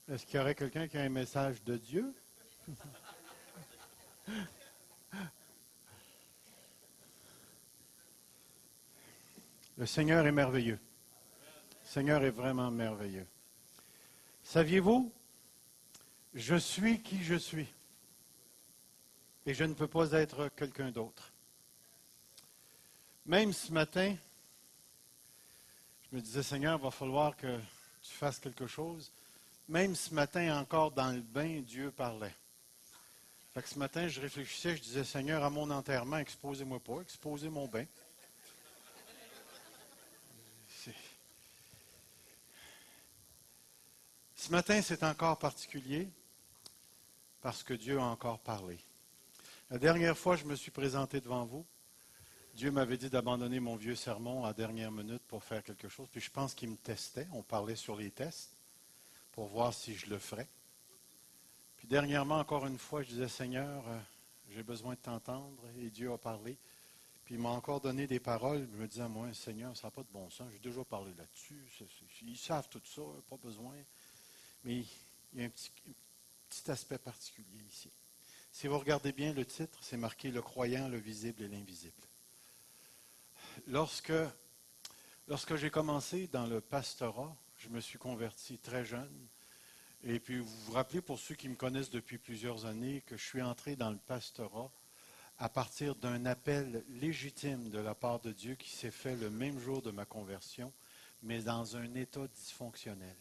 Est-ce qu'il y aurait quelqu'un qui a un message de Dieu? Le Seigneur est merveilleux. Le Seigneur est vraiment merveilleux. Saviez-vous, je suis qui je suis. Et je ne peux pas être quelqu'un d'autre. Même ce matin, je me disais, Seigneur, il va falloir que tu fasses quelque chose. Même ce matin, encore dans le bain, Dieu parlait. Fait que ce matin, je réfléchissais, je disais, Seigneur, à mon enterrement, exposez-moi pas, exposez mon bain. C'est- Ce matin, c'est encore particulier parce que Dieu a encore parlé. La dernière fois, je me suis présenté devant vous. Dieu m'avait dit d'abandonner mon vieux sermon à dernière minute pour faire quelque chose. Puis je pense qu'il me testait. On parlait sur les tests pour voir si je le ferais. Puis dernièrement, encore une fois, je disais, Seigneur, j'ai besoin de t'entendre. Et Dieu a parlé. Puis il m'a encore donné des paroles. Je me disais, moi, Seigneur, ça n'a pas de bon sens. J'ai déjà parlé là-dessus. Ils savent tout ça, pas besoin. Mais il y a un petit aspect particulier ici. Si vous regardez bien le titre, c'est marqué le croyant, le visible et l'invisible. Lorsque j'ai commencé dans le pastorat, je me suis converti très jeune. Et puis, vous vous rappelez, pour ceux qui me connaissent depuis plusieurs années, que je suis entré dans le pastorat à partir d'un appel légitime de la part de Dieu qui s'est fait le même jour de ma conversion, mais dans un état dysfonctionnel.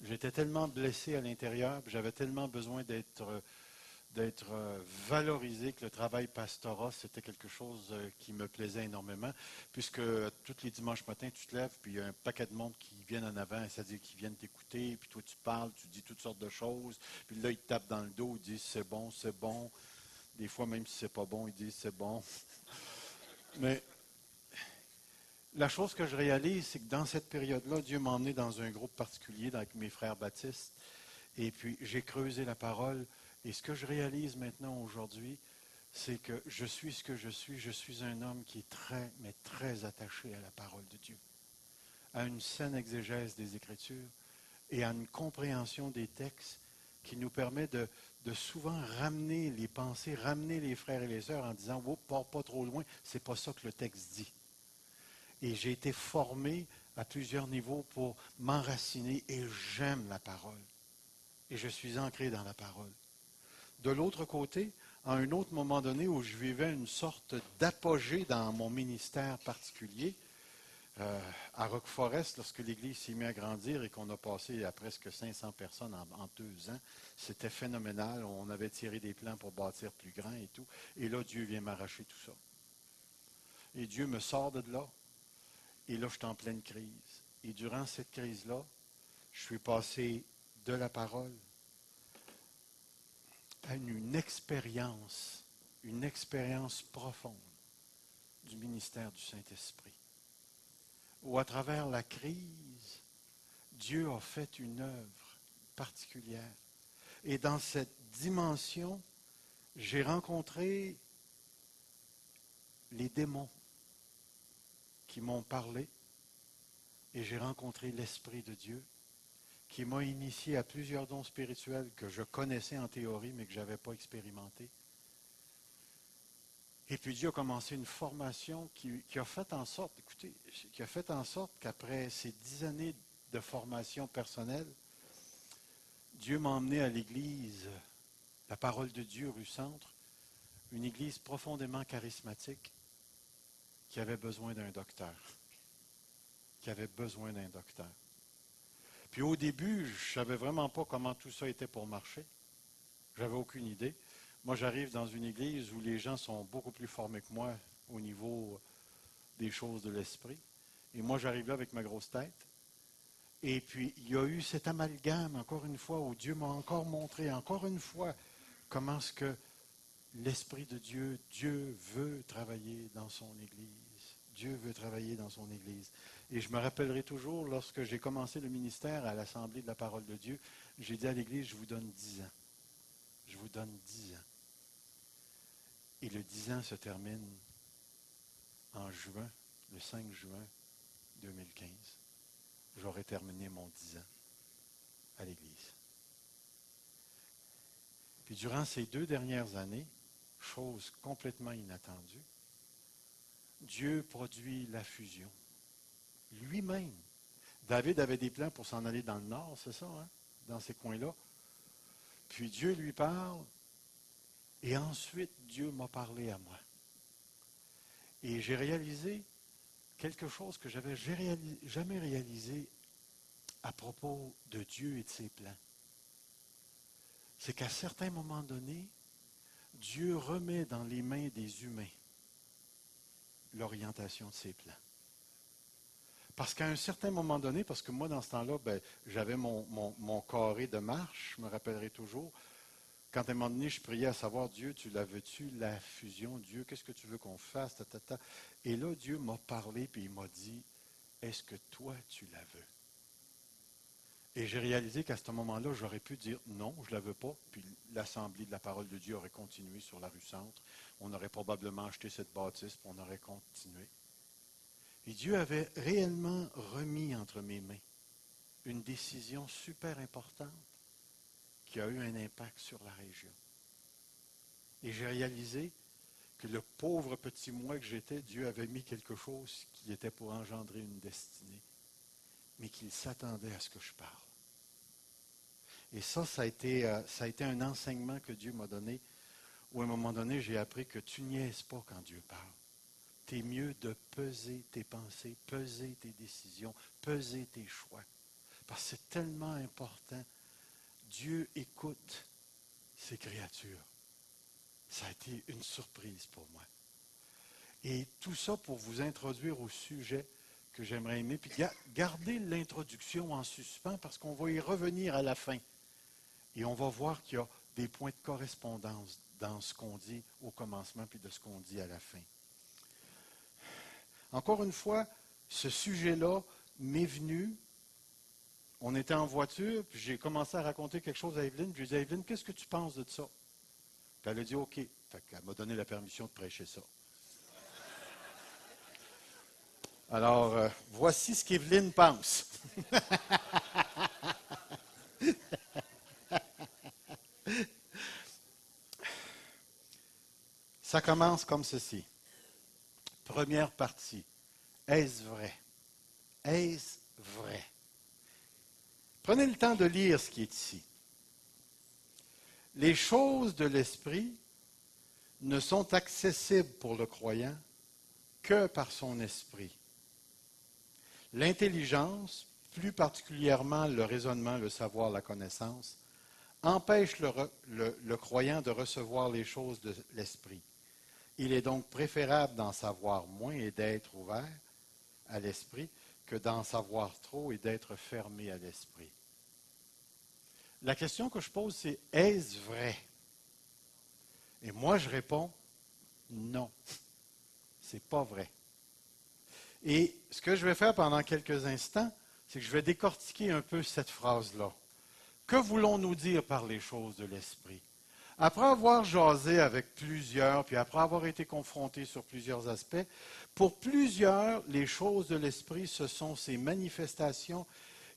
J'étais tellement blessé à l'intérieur, j'avais tellement besoin d'être valorisé, que le travail pastorat, c'était quelque chose qui me plaisait énormément, puisque tous les dimanches matins, tu te lèves, puis il y a un paquet de monde qui viennent en avant, c'est-à-dire qui viennent t'écouter, puis toi tu parles, tu dis toutes sortes de choses, puis là ils te tapent dans le dos, ils disent c'est bon, c'est bon. Des fois, même si c'est pas bon, ils disent c'est bon. Mais la chose que je réalise, c'est que dans cette période-là, Dieu m'a emmené dans un groupe particulier avec mes frères baptistes, et puis j'ai creusé la parole, et ce que je réalise maintenant aujourd'hui, c'est que je suis ce que je suis un homme qui est très, mais très attaché à la parole de Dieu, à une saine exégèse des Écritures et à une compréhension des textes qui nous permet de souvent ramener les pensées, ramener les frères et les sœurs en disant, oh, pars pas trop loin, c'est pas ça que le texte dit. Et j'ai été formé à plusieurs niveaux pour m'enraciner et j'aime la parole. Et je suis ancré dans la parole. De l'autre côté, à un autre moment donné où je vivais une sorte d'apogée dans mon ministère particulier, à Rock Forest, lorsque l'Église s'est mise à grandir et qu'on a passé à presque 500 personnes en 2 ans, c'était phénoménal. On avait tiré des plans pour bâtir plus grand et tout. Et là, Dieu vient m'arracher tout ça. Et Dieu me sort de là. Et là, je suis en pleine crise. Et durant cette crise-là, je suis passé de la parole à une expérience profonde du ministère du Saint-Esprit, où à travers la crise, Dieu a fait une œuvre particulière. Et dans cette dimension, j'ai rencontré les démons qui m'ont parlé et j'ai rencontré l'Esprit de Dieu qui m'a initié à plusieurs dons spirituels que je connaissais en théorie mais que je n'avais pas expérimenté. Et puis Dieu a commencé une formation qui a fait en sorte, écoutez, qui a fait en sorte qu'après ces 10 années de formation personnelle, Dieu m'a emmené à l'église, la parole de Dieu, rue Centre, une église profondément charismatique qui avait besoin d'un docteur. Qui avait besoin d'un docteur. Puis au début, je ne savais vraiment pas comment tout ça était pour marcher. J'avais aucune idée. Moi, j'arrive dans une église où les gens sont beaucoup plus formés que moi au niveau des choses de l'esprit. Et moi, j'arrive là avec ma grosse tête. Et puis, il y a eu cet amalgame, encore une fois, où Dieu m'a encore montré, encore une fois, comment est-ce que l'Esprit de Dieu, Dieu veut travailler dans son Église. Dieu veut travailler dans son Église. Et je me rappellerai toujours, lorsque j'ai commencé le ministère à l'Assemblée de la parole de Dieu, j'ai dit à l'Église, je vous donne 10 ans. Je vous donne 10 ans. Et le 10 ans se termine en juin, le 5 juin 2015. J'aurai terminé mon 10 ans à l'Église. Puis durant ces 2 dernières années, chose complètement inattendue, Dieu produit la fusion. Lui-même. David avait des plans pour s'en aller dans le nord, c'est ça, hein? Dans ces coins-là. Puis Dieu lui parle, et ensuite Dieu m'a parlé à moi. Et j'ai réalisé quelque chose que j'avais jamais réalisé à propos de Dieu et de ses plans. C'est qu'à certains moments donnés, Dieu remet dans les mains des humains l'orientation de ses plans. Parce qu'à un certain moment donné, parce que moi, dans ce temps-là, j'avais mon carré de marche, je me rappellerai toujours. Quand à un moment donné, je priais à savoir, Dieu, tu la veux-tu, la fusion, Dieu, qu'est-ce que tu veux qu'on fasse, Et là, Dieu m'a parlé, puis il m'a dit, est-ce que toi, tu la veux? Et j'ai réalisé qu'à ce moment-là, j'aurais pu dire non, je ne la veux pas, puis l'Assemblée de la parole de Dieu aurait continué sur la rue Centre. On aurait probablement acheté cette bâtisse, puis on aurait continué. Et Dieu avait réellement remis entre mes mains une décision super importante qui a eu un impact sur la région. Et j'ai réalisé que le pauvre petit moi que j'étais, Dieu avait mis quelque chose qui était pour engendrer une destinée, mais qu'il s'attendait à ce que je parle. Et ça a été un enseignement que Dieu m'a donné, où à un moment donné, j'ai appris que tu niaises pas quand Dieu parle. C'est mieux de peser tes pensées, peser tes décisions, peser tes choix. Parce que c'est tellement important. Dieu écoute ses créatures. Ça a été une surprise pour moi. Et tout ça pour vous introduire au sujet que j'aimerais aimer. Puis gardez l'introduction en suspens parce qu'on va y revenir à la fin. Et on va voir qu'il y a des points de correspondance dans ce qu'on dit au commencement puis de ce qu'on dit à la fin. Encore une fois, ce sujet-là m'est venu. On était en voiture, puis j'ai commencé à raconter quelque chose à Evelyne. Puis j'ai dit, Evelyne, qu'est-ce que tu penses de ça? Puis elle a dit, OK. Fait qu'elle m'a donné la permission de prêcher ça. Alors, voici ce qu'Evelyne pense. Ça commence comme ceci. Première partie. Est-ce vrai? Est-ce vrai? Prenez le temps de lire ce qui est ici. Les choses de l'esprit ne sont accessibles pour le croyant que par son esprit. L'intelligence, plus particulièrement le raisonnement, le savoir, la connaissance, empêche le croyant de recevoir les choses de l'esprit. Il est donc préférable d'en savoir moins et d'être ouvert à l'esprit que d'en savoir trop et d'être fermé à l'esprit. La question que je pose, c'est est-ce vrai? Et moi, je réponds non. C'est pas vrai. Et ce que je vais faire pendant quelques instants, c'est que je vais décortiquer un peu cette phrase-là. Que voulons-nous dire par les choses de l'esprit? Après avoir jasé avec plusieurs, puis après avoir été confronté sur plusieurs aspects, pour plusieurs, les choses de l'esprit, ce sont ces manifestations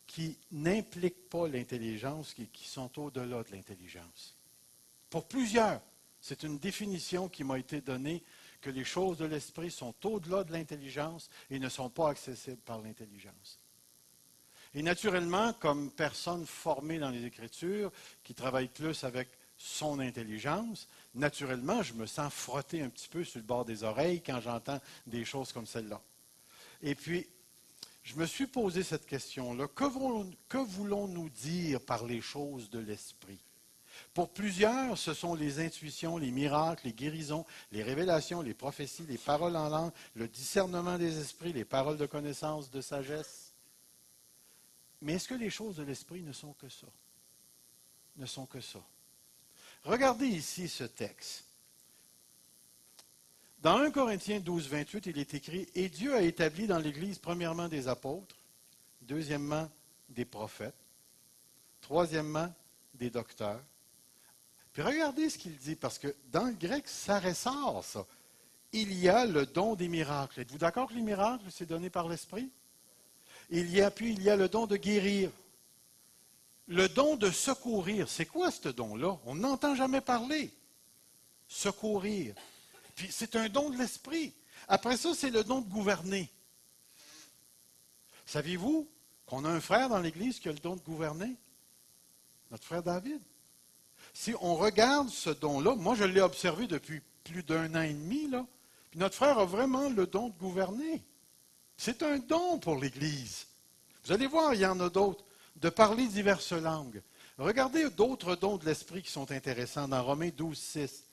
qui n'impliquent pas l'intelligence, qui sont au-delà de l'intelligence. Pour plusieurs, c'est une définition qui m'a été donnée que les choses de l'esprit sont au-delà de l'intelligence et ne sont pas accessibles par l'intelligence. Et naturellement, comme personne formée dans les Écritures, qui travaille plus avec son intelligence, naturellement, je me sens frotter un petit peu sur le bord des oreilles quand j'entends des choses comme celle-là. Et puis, je me suis posé cette question-là. Que voulons-nous dire par les choses de l'esprit? Pour plusieurs, ce sont les intuitions, les miracles, les guérisons, les révélations, les prophéties, les paroles en langue, le discernement des esprits, les paroles de connaissance, de sagesse. Mais est-ce que les choses de l'esprit ne sont que ça? Ne sont que ça. Regardez ici ce texte. Dans 1 Corinthiens 12, 28, il est écrit « Et Dieu a établi dans l'Église premièrement des apôtres, deuxièmement des prophètes, troisièmement des docteurs. » Puis regardez ce qu'il dit, parce que dans le grec, ça ressort, ça. Il y a le don des miracles. Êtes-vous d'accord que les miracles, c'est donné par l'Esprit? Puis il y a le don de guérir. Le don de secourir. C'est quoi ce don-là? On n'entend jamais parler. Secourir. Puis c'est un don de l'esprit. Après ça, c'est le don de gouverner. Saviez-vous qu'on a un frère dans l'Église qui a le don de gouverner? Notre frère David. Si on regarde ce don-là, moi je l'ai observé depuis plus d'1 an et demi, là, puis notre frère a vraiment le don de gouverner. C'est un don pour l'Église. Vous allez voir, il y en a d'autres. De parler diverses langues. Regardez d'autres dons de l'Esprit qui sont intéressants dans Romains 12, 6.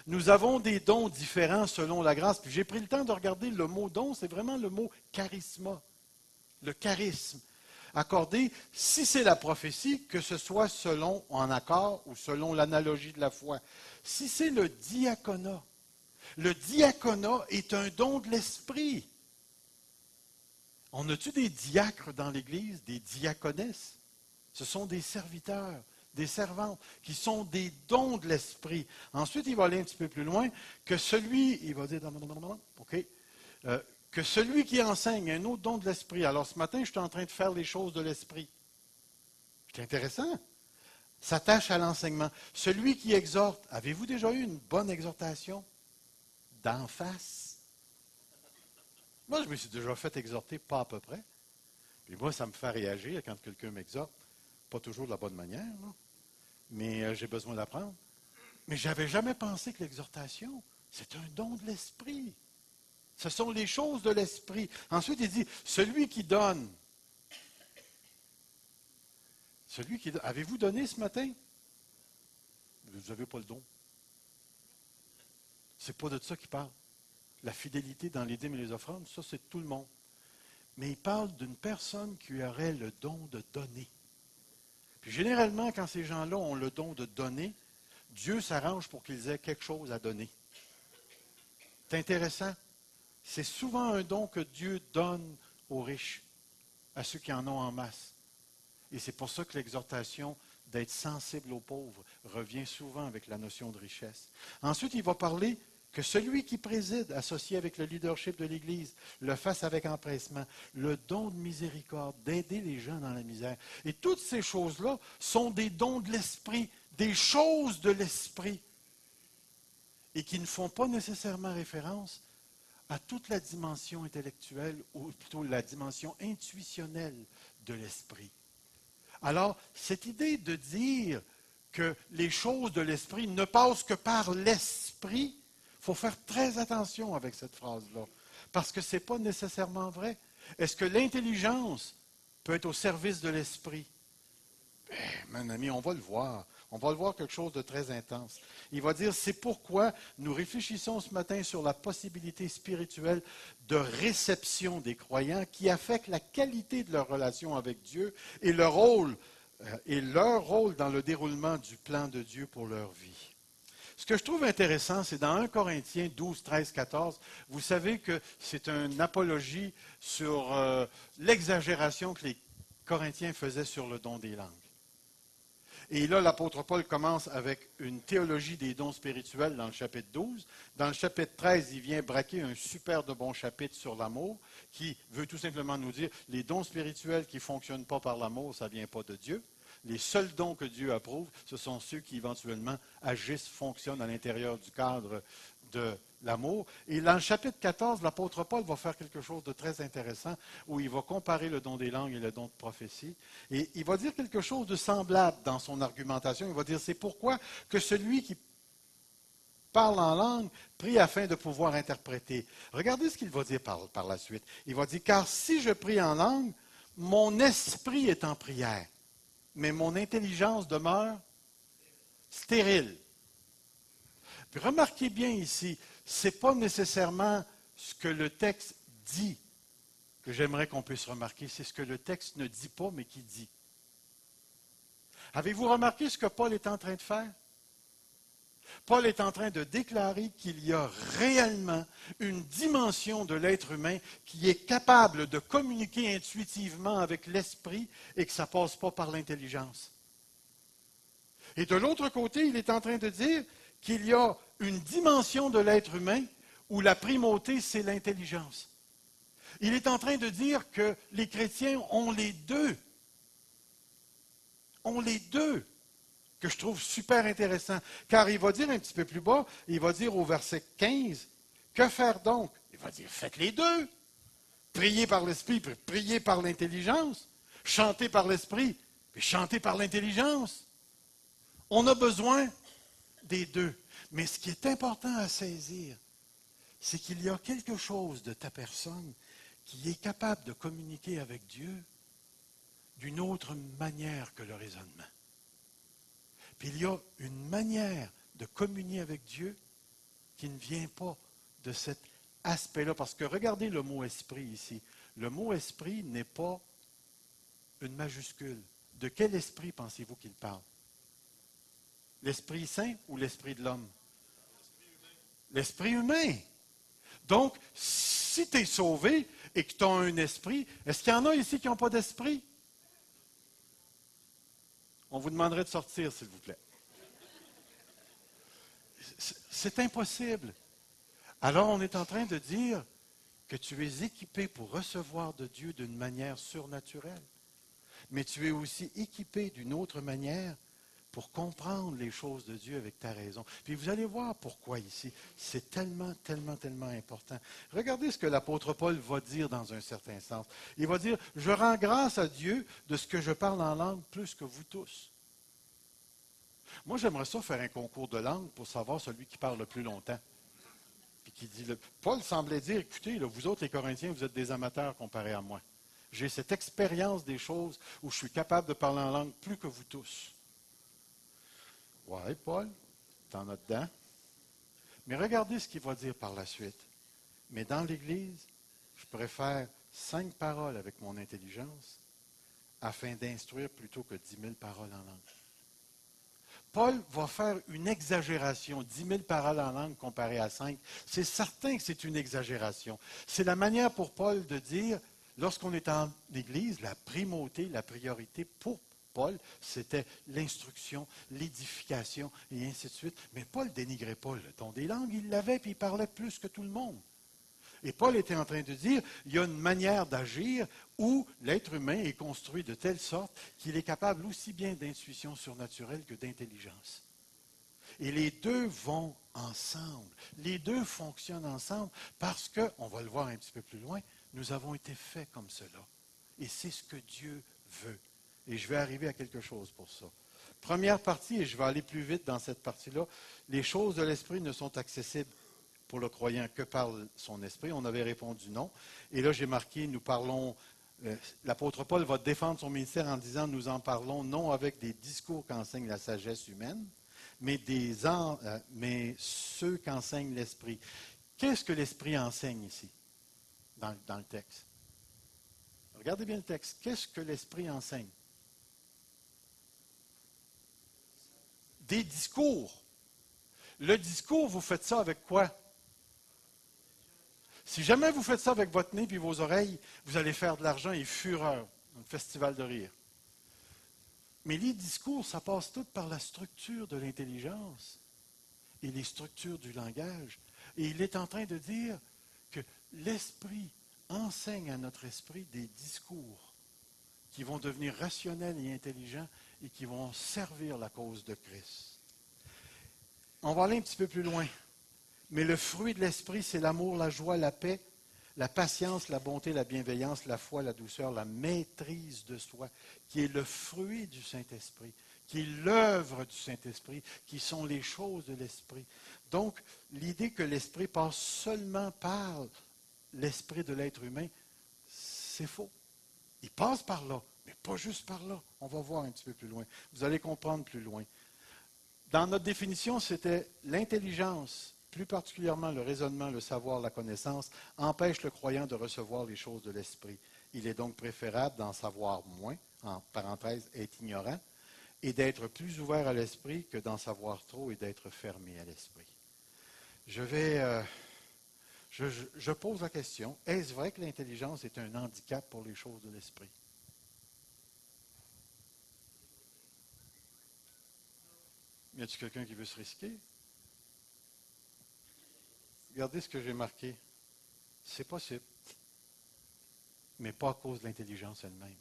Nous avons des dons différents selon la grâce. Puis j'ai pris le temps de regarder le mot don, c'est vraiment le mot charisma. Le charisme. Accordé, si c'est la prophétie, que ce soit selon en accord ou selon l'analogie de la foi. Si c'est le diaconat est un don de l'Esprit. On a-tu des diacres dans l'Église, des diaconesses? Ce sont des serviteurs, des servantes, qui sont des dons de l'Esprit. Ensuite, il va aller un petit peu plus loin, que celui, il va dire, OK, que celui qui enseigne un autre don de l'Esprit. Alors, ce matin, je suis en train de faire les choses de l'Esprit. C'est intéressant. S'attache à l'enseignement. Celui qui exhorte, avez-vous déjà eu une bonne exhortation? D'en face? Moi, je me suis déjà fait exhorter, pas à peu près. Puis moi, ça me fait réagir quand quelqu'un m'exhorte. Pas toujours de la bonne manière, là. Mais j'ai besoin d'apprendre. Mais je n'avais jamais pensé que l'exhortation, c'est un don de l'Esprit. Ce sont les choses de l'Esprit. Ensuite, il dit, celui qui donne. Celui qui donne. Avez-vous donné ce matin? Vous n'avez pas le don. C'est pas de ça qu'il parle. La fidélité dans les dîmes et les offrandes, ça, c'est tout le monde. Mais il parle d'une personne qui aurait le don de donner. Puis généralement, quand ces gens-là ont le don de donner, Dieu s'arrange pour qu'ils aient quelque chose à donner. C'est intéressant. C'est souvent un don que Dieu donne aux riches, à ceux qui en ont en masse. Et c'est pour ça que l'exhortation d'être sensible aux pauvres revient souvent avec la notion de richesse. Ensuite, il va parler que celui qui préside, associé avec le leadership de l'Église, le fasse avec empressement, le don de miséricorde, d'aider les gens dans la misère. Et toutes ces choses-là sont des dons de l'Esprit, des choses de l'Esprit, et qui ne font pas nécessairement référence à toute la dimension intellectuelle, ou plutôt la dimension intuitionnelle de l'Esprit. Alors, cette idée de dire que les choses de l'Esprit ne passent que par l'Esprit, il faut faire très attention avec cette phrase-là, parce que ce n'est pas nécessairement vrai. Est-ce que l'intelligence peut être au service de l'Esprit? Mon ami, on va le voir. On va le voir quelque chose de très intense. Il va dire, c'est pourquoi nous réfléchissons ce matin sur la possibilité spirituelle de réception des croyants qui affecte la qualité de leur relation avec Dieu et leur rôle dans le déroulement du plan de Dieu pour leur vie. Ce que je trouve intéressant, c'est dans 1 Corinthiens 12, 13, 14, vous savez que c'est une apologie sur l'exagération que les Corinthiens faisaient sur le don des langues. Et là, l'apôtre Paul commence avec une théologie des dons spirituels dans le chapitre 12. Dans le chapitre 13, il vient braquer un super de bon chapitre sur l'amour qui veut tout simplement nous dire les dons spirituels qui ne fonctionnent pas par l'amour, ça ne vient pas de Dieu. Les seuls dons que Dieu approuve, ce sont ceux qui éventuellement agissent, fonctionnent à l'intérieur du cadre de l'amour. Et dans le chapitre 14, l'apôtre Paul va faire quelque chose de très intéressant où il va comparer le don des langues et le don de prophétie. Et il va dire quelque chose de semblable dans son argumentation. Il va dire, c'est pourquoi que celui qui parle en langue prie afin de pouvoir interpréter. Regardez ce qu'il va dire par la suite. Il va dire, car si je prie en langue, mon esprit est en prière, mais mon intelligence demeure stérile. Puis remarquez bien ici, ce n'est pas nécessairement ce que le texte dit que j'aimerais qu'on puisse remarquer, c'est ce que le texte ne dit pas, mais qui dit. Avez-vous remarqué ce que Paul est en train de faire? Paul est en train de déclarer qu'il y a réellement une dimension de l'être humain qui est capable de communiquer intuitivement avec l'esprit et que ça ne passe pas par l'intelligence. Et de l'autre côté, il est en train de dire qu'il y a une dimension de l'être humain où la primauté, c'est l'intelligence. Il est en train de dire que les chrétiens ont les deux. ont les deux, que je trouve super intéressant. Car il va dire un petit peu plus bas, il va dire au verset 15, que faire donc? Il va dire, faites les deux. Priez par l'esprit, puis priez par l'intelligence. Chantez par l'esprit, puis chantez par l'intelligence. On a besoin des deux. Mais ce qui est important à saisir, c'est qu'il y a quelque chose de ta personne qui est capable de communiquer avec Dieu d'une autre manière que le raisonnement. Puis il y a une manière de communier avec Dieu qui ne vient pas de cet aspect-là. Parce que regardez le mot esprit ici. Le mot esprit n'est pas une majuscule. De quel esprit pensez-vous qu'il parle? L'Esprit Saint ou l'Esprit de l'homme? L'Esprit humain. Donc, si tu es sauvé et que tu as un esprit, est-ce qu'il y en a ici qui n'ont pas d'esprit? On vous demanderait de sortir, s'il vous plaît. C'est impossible. Alors, on est en train de dire que tu es équipé pour recevoir de Dieu d'une manière surnaturelle, mais tu es aussi équipé d'une autre manière pour comprendre les choses de Dieu avec ta raison. Puis vous allez voir pourquoi ici. C'est tellement, tellement, tellement important. Regardez ce que l'apôtre Paul va dire dans un certain sens. Il va dire, je rends grâce à Dieu de ce que je parle en langue plus que vous tous. Moi, j'aimerais ça faire un concours de langue pour savoir celui qui parle le plus longtemps. Puis qui dit, Paul semblait dire, écoutez, là, vous autres les Corinthiens, vous êtes des amateurs comparés à moi. J'ai cette expérience des choses où je suis capable de parler en langue plus que vous tous. Oui, Paul, t'en as dedans. Mais regardez ce qu'il va dire par la suite. Mais dans l'Église, je préfère 5 paroles avec mon intelligence afin d'instruire plutôt que 10 000 paroles en langue. Paul va faire une exagération, 10 000 paroles en langue comparé à 5. C'est certain que c'est une exagération. C'est la manière pour Paul de dire, lorsqu'on est en Église, la primauté, la priorité pour Paul, c'était l'instruction, l'édification et ainsi de suite. Mais Paul ne dénigrait pas le don des langues, il l'avait puis il parlait plus que tout le monde. Et Paul était en train de dire, il y a une manière d'agir où l'être humain est construit de telle sorte qu'il est capable aussi bien d'intuition surnaturelle que d'intelligence. Et les deux vont ensemble. Les deux fonctionnent ensemble parce que, on va le voir un petit peu plus loin, nous avons été faits comme cela. Et c'est ce que Dieu veut. Et je vais arriver à quelque chose pour ça. Première partie, et je vais aller plus vite dans cette partie-là, les choses de l'esprit ne sont accessibles pour le croyant que par son esprit. On avait répondu non. Et là, j'ai marqué, nous parlons, l'apôtre Paul va défendre son ministère en disant, nous en parlons non avec des discours qu'enseigne la sagesse humaine, mais ceux qu'enseigne l'esprit. Qu'est-ce que l'esprit enseigne ici, dans le texte? Regardez bien le texte. Qu'est-ce que l'esprit enseigne? Des discours. Le discours, vous faites ça avec quoi? Si jamais vous faites ça avec votre nez et vos oreilles, vous allez faire de l'argent et fureur, un festival de rire. Mais les discours, ça passe tout par la structure de l'intelligence et les structures du langage. Et il est en train de dire que l'esprit enseigne à notre esprit des discours qui vont devenir rationnels et intelligents et qui vont servir la cause de Christ. On va aller un petit peu plus loin. Mais le fruit de l'esprit, c'est l'amour, la joie, la paix, la patience, la bonté, la bienveillance, la foi, la douceur, la maîtrise de soi, qui est le fruit du Saint-Esprit, qui est l'œuvre du Saint-Esprit, qui sont les choses de l'esprit. Donc, l'idée que l'esprit passe seulement par l'esprit de l'être humain, c'est faux. Il passe par là, mais pas juste par là. On va voir un petit peu plus loin. Vous allez comprendre plus loin. Dans notre définition, c'était l'intelligence, plus particulièrement le raisonnement, le savoir, la connaissance, empêche le croyant de recevoir les choses de l'esprit. Il est donc préférable d'en savoir moins, en parenthèse, être ignorant, et d'être plus ouvert à l'esprit que d'en savoir trop et d'être fermé à l'esprit. Je pose la question, est-ce vrai que l'intelligence est un handicap pour les choses de l'esprit? Y a-t-il quelqu'un qui veut se risquer? Regardez ce que j'ai marqué. C'est possible, mais pas à cause de l'intelligence elle-même.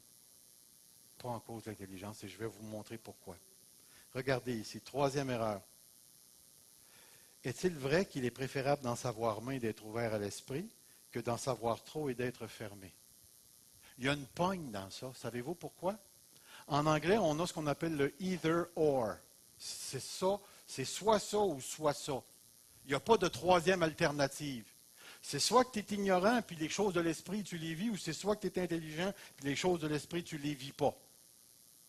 pas en cause de l'intelligence, et je vais vous montrer pourquoi. Regardez ici, troisième erreur. Est-il vrai qu'il est préférable d'en savoir moins et d'être ouvert à l'esprit que d'en savoir trop et d'être fermé? Il y a une pogne dans ça. Savez-vous pourquoi? En anglais, on a ce qu'on appelle le either or. C'est ça, c'est soit ça ou soit ça. Il n'y a pas de troisième alternative. C'est soit que tu es ignorant, puis les choses de l'esprit, tu les vis, ou c'est soit que tu es intelligent, puis les choses de l'esprit, tu ne les vis pas.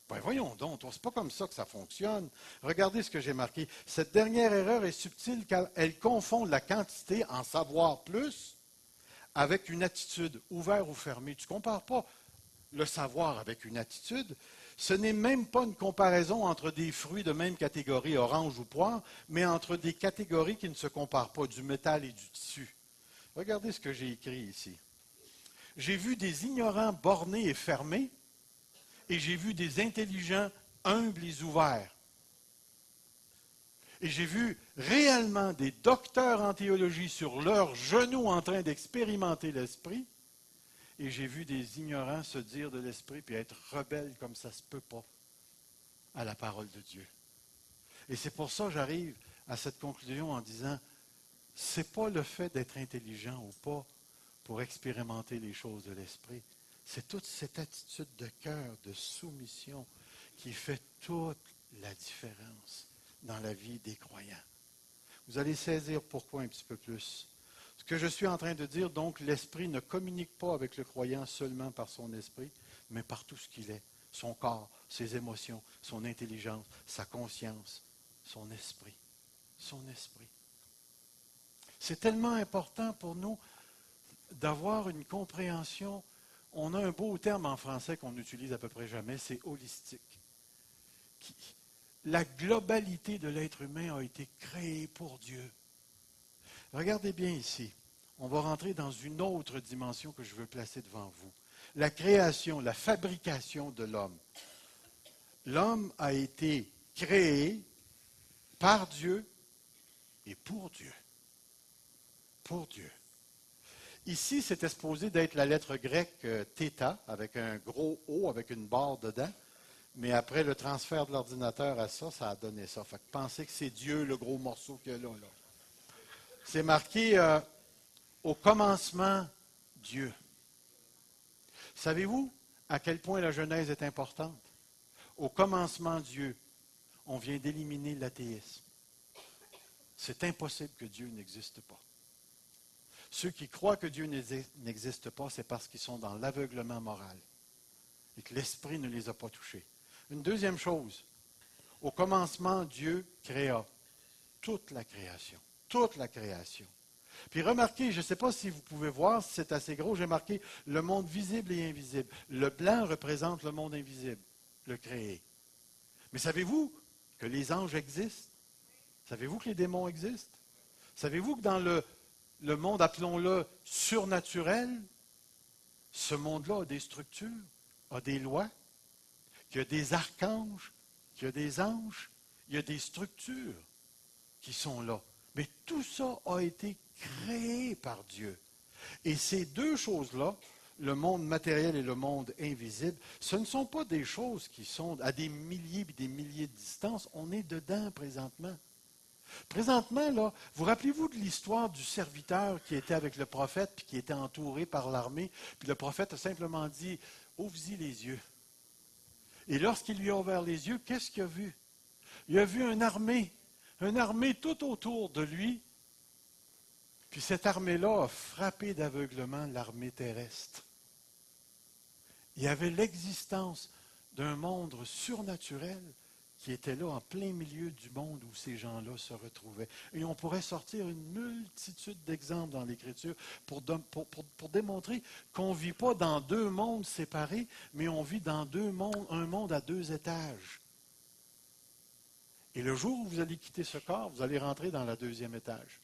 Ben voyons donc, c'est pas comme ça que ça fonctionne. Regardez ce que j'ai marqué. Cette dernière erreur est subtile car elle confond la quantité, en savoir plus, avec une attitude, ouvert ou fermé. Tu ne compares pas le savoir avec une attitude. Ce n'est même pas une comparaison entre des fruits de même catégorie, orange ou poire, mais entre des catégories qui ne se comparent pas, du métal et du tissu. Regardez ce que j'ai écrit ici. J'ai vu des ignorants bornés et fermés, et j'ai vu des intelligents humbles et ouverts. Et j'ai vu réellement des docteurs en théologie sur leurs genoux en train d'expérimenter l'esprit, et j'ai vu des ignorants se dire de l'esprit puis être rebelles comme ça ne se peut pas à la parole de Dieu. Et c'est pour ça que j'arrive à cette conclusion en disant, c'est pas le fait d'être intelligent ou pas pour expérimenter les choses de l'esprit. C'est toute cette attitude de cœur, de soumission, qui fait toute la différence dans la vie des croyants. Vous allez saisir pourquoi un petit peu plus. Ce que je suis en train de dire, donc, l'esprit ne communique pas avec le croyant seulement par son esprit, mais par tout ce qu'il est. Son corps, ses émotions, son intelligence, sa conscience, son esprit. Son esprit. C'est tellement important pour nous d'avoir une compréhension. On a un beau terme en français qu'on n'utilise à peu près jamais, c'est holistique. La globalité de l'être humain a été créée pour Dieu. Regardez bien ici. On va rentrer dans une autre dimension que je veux placer devant vous. La création, la fabrication de l'homme. L'homme a été créé par Dieu et pour Dieu. Pour Dieu. Ici, c'était supposé d'être la lettre grecque θ, avec un gros O, avec une barre dedans. Mais après le transfert de l'ordinateur à ça, ça a donné ça. Fait que pensez que c'est Dieu, le gros morceau qu'il y a là. C'est marqué au commencement, Dieu. Savez-vous à quel point la Genèse est importante? Au commencement, Dieu. On vient d'éliminer l'athéisme. C'est impossible que Dieu n'existe pas. Ceux qui croient que Dieu n'existe pas, c'est parce qu'ils sont dans l'aveuglement moral et que l'Esprit ne les a pas touchés. Une deuxième chose, au commencement, Dieu créa toute la création. Toute la création. Puis remarquez, je ne sais pas si vous pouvez voir, si c'est assez gros, j'ai marqué le monde visible et invisible. Le blanc représente le monde invisible, le créé. Mais savez-vous que les anges existent? Savez-vous que les démons existent? Savez-vous que dans le monde, appelons-le surnaturel, ce monde-là a des structures, a des lois, qu'il y a des archanges, qu'il y a des anges, il y a des structures qui sont là. Mais tout ça a été créé par Dieu. Et ces deux choses-là, le monde matériel et le monde invisible, ce ne sont pas des choses qui sont à des milliers et des milliers de distance. On est dedans présentement. Présentement, là, vous rappelez-vous de l'histoire du serviteur qui était avec le prophète puis qui était entouré par l'armée, puis le prophète a simplement dit « Ouvre-y les yeux ». Et lorsqu'il lui a ouvert les yeux, qu'est-ce qu'il a vu? Il a vu une armée tout autour de lui. Puis cette armée-là a frappé d'aveuglement l'armée terrestre. Il y avait l'existence d'un monde surnaturel qui était là en plein milieu du monde où ces gens-là se retrouvaient. Et on pourrait sortir une multitude d'exemples dans l'Écriture pour démontrer qu'on ne vit pas dans deux mondes séparés, mais on vit dans un monde à deux étages. Et le jour où vous allez quitter ce corps, vous allez rentrer dans le deuxième étage.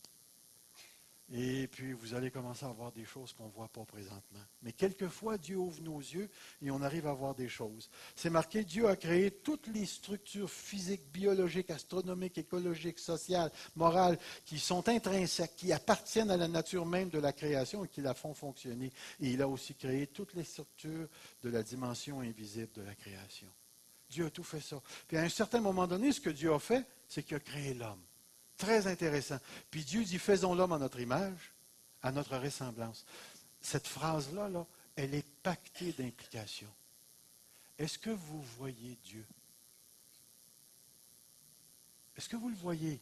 Et puis, vous allez commencer à voir des choses qu'on ne voit pas présentement. Mais quelquefois, Dieu ouvre nos yeux et on arrive à voir des choses. C'est marqué, Dieu a créé toutes les structures physiques, biologiques, astronomiques, écologiques, sociales, morales, qui sont intrinsèques, qui appartiennent à la nature même de la création et qui la font fonctionner. Et il a aussi créé toutes les structures de la dimension invisible de la création. Dieu a tout fait ça. Puis à un certain moment donné, ce que Dieu a fait, c'est qu'il a créé l'homme. Très intéressant. Puis Dieu dit, faisons l'homme à notre image, à notre ressemblance. Cette phrase-là, là, elle est pactée d'implications. Est-ce que vous voyez Dieu? Est-ce que vous le voyez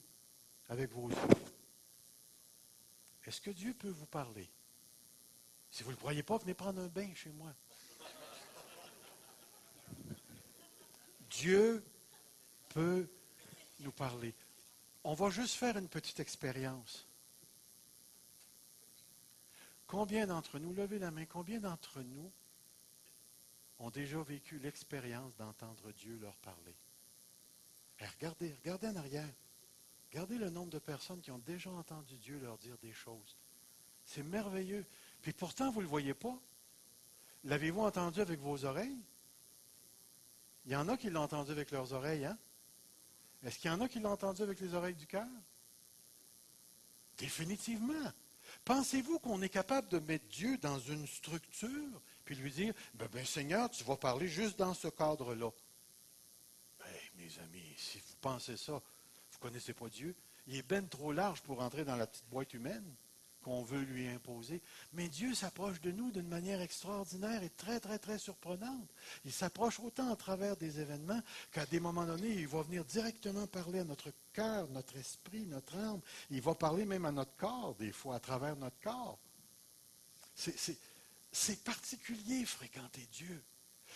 avec vos yeux? Est-ce que Dieu peut vous parler? Si vous ne le voyez pas, venez prendre un bain chez moi. Dieu peut nous parler. On va juste faire une petite expérience. Combien d'entre nous, levez la main, combien d'entre nous ont déjà vécu l'expérience d'entendre Dieu leur parler? Et regardez en arrière. Regardez le nombre de personnes qui ont déjà entendu Dieu leur dire des choses. C'est merveilleux. Puis pourtant, vous ne le voyez pas. L'avez-vous entendu avec vos oreilles? Il y en a qui l'ont entendu avec leurs oreilles, hein? Est-ce qu'il y en a qui l'ont entendu avec les oreilles du cœur? Définitivement. Pensez-vous qu'on est capable de mettre Dieu dans une structure, puis lui dire, ben Seigneur, tu vas parler juste dans ce cadre-là? Mes amis, si vous pensez ça, vous ne connaissez pas Dieu. Il est ben trop large pour entrer dans la petite boîte humaine qu'on veut lui imposer. Mais Dieu s'approche de nous d'une manière extraordinaire et très, très, très surprenante. Il s'approche autant à travers des événements qu'à des moments donnés, il va venir directement parler à notre cœur, notre esprit, notre âme. Il va parler même à notre corps, des fois, à travers notre corps. C'est particulier, fréquenter Dieu.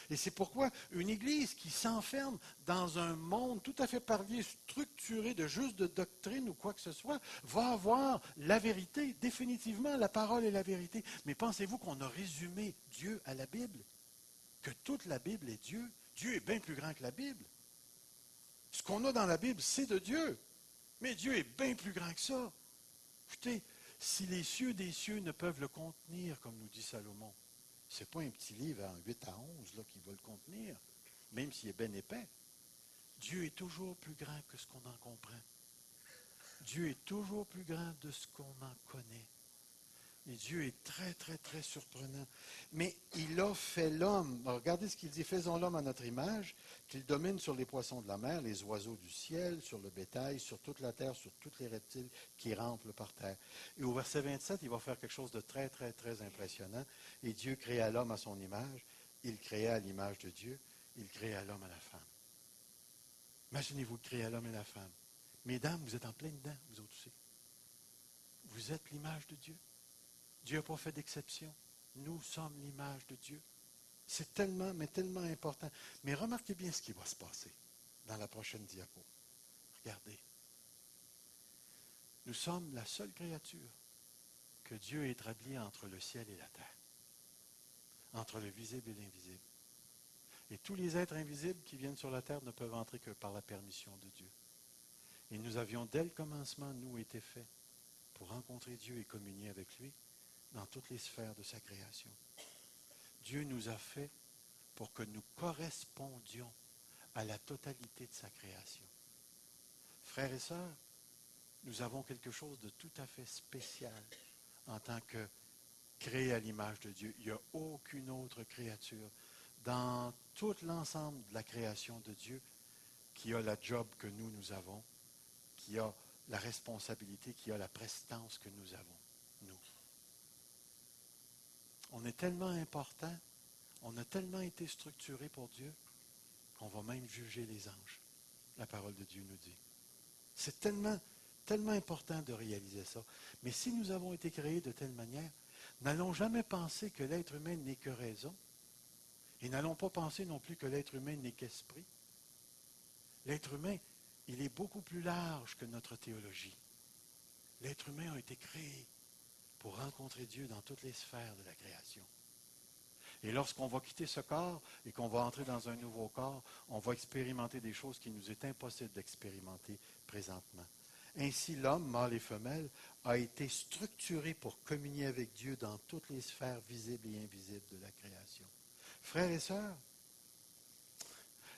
Et c'est pourquoi une Église qui s'enferme dans un monde tout à fait parlier, structuré de juste de doctrine ou quoi que ce soit, va avoir la vérité, définitivement la parole est la vérité. Mais pensez-vous qu'on a résumé Dieu à la Bible? Que toute la Bible est Dieu? Dieu est bien plus grand que la Bible. Ce qu'on a dans la Bible, c'est de Dieu. Mais Dieu est bien plus grand que ça. Écoutez, si les cieux des cieux ne peuvent le contenir, comme nous dit Salomon, ce n'est pas un petit livre en 8 à 11 là, qui va le contenir, même s'il est bien épais. Dieu est toujours plus grand que ce qu'on en comprend. Dieu est toujours plus grand de ce qu'on en connaît. Et Dieu est très, très, très surprenant. Mais il a fait l'homme. Regardez ce qu'il dit. Faisons l'homme à notre image, qu'il domine sur les poissons de la mer, les oiseaux du ciel, sur le bétail, sur toute la terre, sur tous les reptiles qui rampent par terre. Et au verset 27, il va faire quelque chose de très, très, très impressionnant. Et Dieu créa l'homme à son image. Il créa à l'image de Dieu. Il créa l'homme à la femme. Imaginez-vous créer l'homme et la femme. Mesdames, vous êtes en plein dedans, vous autres aussi. Vous êtes l'image de Dieu. Dieu n'a pas fait d'exception. Nous sommes l'image de Dieu. C'est tellement, mais tellement important. Mais remarquez bien ce qui va se passer dans la prochaine diapo. Regardez. Nous sommes la seule créature que Dieu a établie entre le ciel et la terre, entre le visible et l'invisible. Et tous les êtres invisibles qui viennent sur la terre ne peuvent entrer que par la permission de Dieu. Et nous avions, dès le commencement, nous, été faits pour rencontrer Dieu et communier avec lui dans toutes les sphères de sa création. Dieu nous a fait pour que nous correspondions à la totalité de sa création. Frères et sœurs, nous avons quelque chose de tout à fait spécial en tant que créés à l'image de Dieu. Il n'y a aucune autre créature dans tout l'ensemble de la création de Dieu qui a la job que nous avons, qui a la responsabilité, qui a la prestance que nous avons, nous. On est tellement important, on a tellement été structuré pour Dieu, qu'on va même juger les anges. La parole de Dieu nous dit. C'est tellement, tellement important de réaliser ça. Mais si nous avons été créés de telle manière, n'allons jamais penser que l'être humain n'est que raison, et n'allons pas penser non plus que l'être humain n'est qu'esprit. L'être humain, il est beaucoup plus large que notre théologie. L'être humain a été créé pour rencontrer Dieu dans toutes les sphères de la création. Et lorsqu'on va quitter ce corps et qu'on va entrer dans un nouveau corps, on va expérimenter des choses qui nous est impossible d'expérimenter présentement. Ainsi, l'homme, mâle et femelle, a été structuré pour communier avec Dieu dans toutes les sphères visibles et invisibles de la création. Frères et sœurs,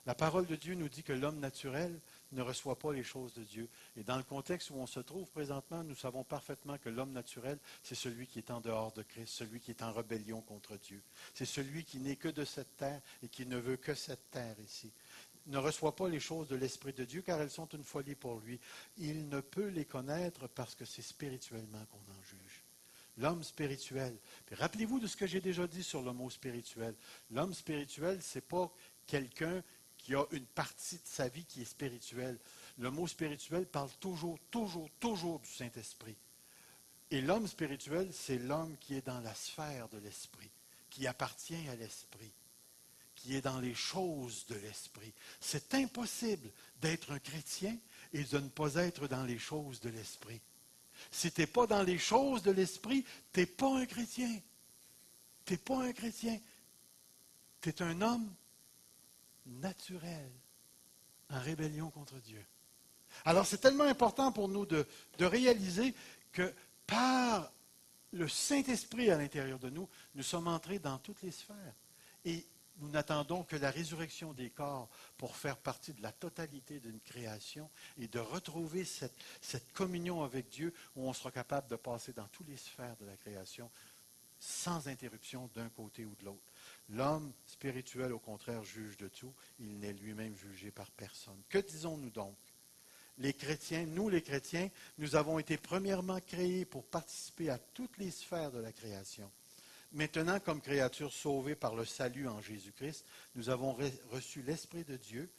la parole de Dieu nous dit que l'homme naturel ne reçoit pas les choses de Dieu. Et dans le contexte où on se trouve présentement, nous savons parfaitement que l'homme naturel, c'est celui qui est en dehors de Christ, celui qui est en rébellion contre Dieu. C'est celui qui n'est que de cette terre et qui ne veut que cette terre ici. Il ne reçoit pas les choses de l'Esprit de Dieu car elles sont une folie pour lui. Il ne peut les connaître parce que c'est spirituellement qu'on en juge. L'homme spirituel. Puis rappelez-vous de ce que j'ai déjà dit sur le mot spirituel. L'homme spirituel, ce n'est pas quelqu'un qui a une partie de sa vie qui est spirituelle. Le mot spirituel parle toujours du Saint-Esprit. Et l'homme spirituel, c'est l'homme qui est dans la sphère de l'Esprit, qui appartient à l'Esprit, qui est dans les choses de l'Esprit. C'est impossible d'être un chrétien et de ne pas être dans les choses de l'Esprit. Si tu n'es pas dans les choses de l'Esprit, tu n'es pas un chrétien. Tu n'es pas un chrétien. Tu es un homme naturel, en rébellion contre Dieu. Alors, c'est tellement important pour nous de réaliser que par le Saint-Esprit à l'intérieur de nous, nous sommes entrés dans toutes les sphères. Et nous n'attendons que la résurrection des corps pour faire partie de la totalité d'une création et de retrouver cette communion avec Dieu où on sera capable de passer dans toutes les sphères de la création sans interruption d'un côté ou de l'autre. L'homme spirituel, au contraire, juge de tout. Il n'est lui-même jugé par personne. Que disons-nous donc? Les chrétiens, nous les chrétiens, nous avons été premièrement créés pour participer à toutes les sphères de la création. Maintenant, comme créatures sauvées par le salut en Jésus-Christ, nous avons reçu l'Esprit de Dieu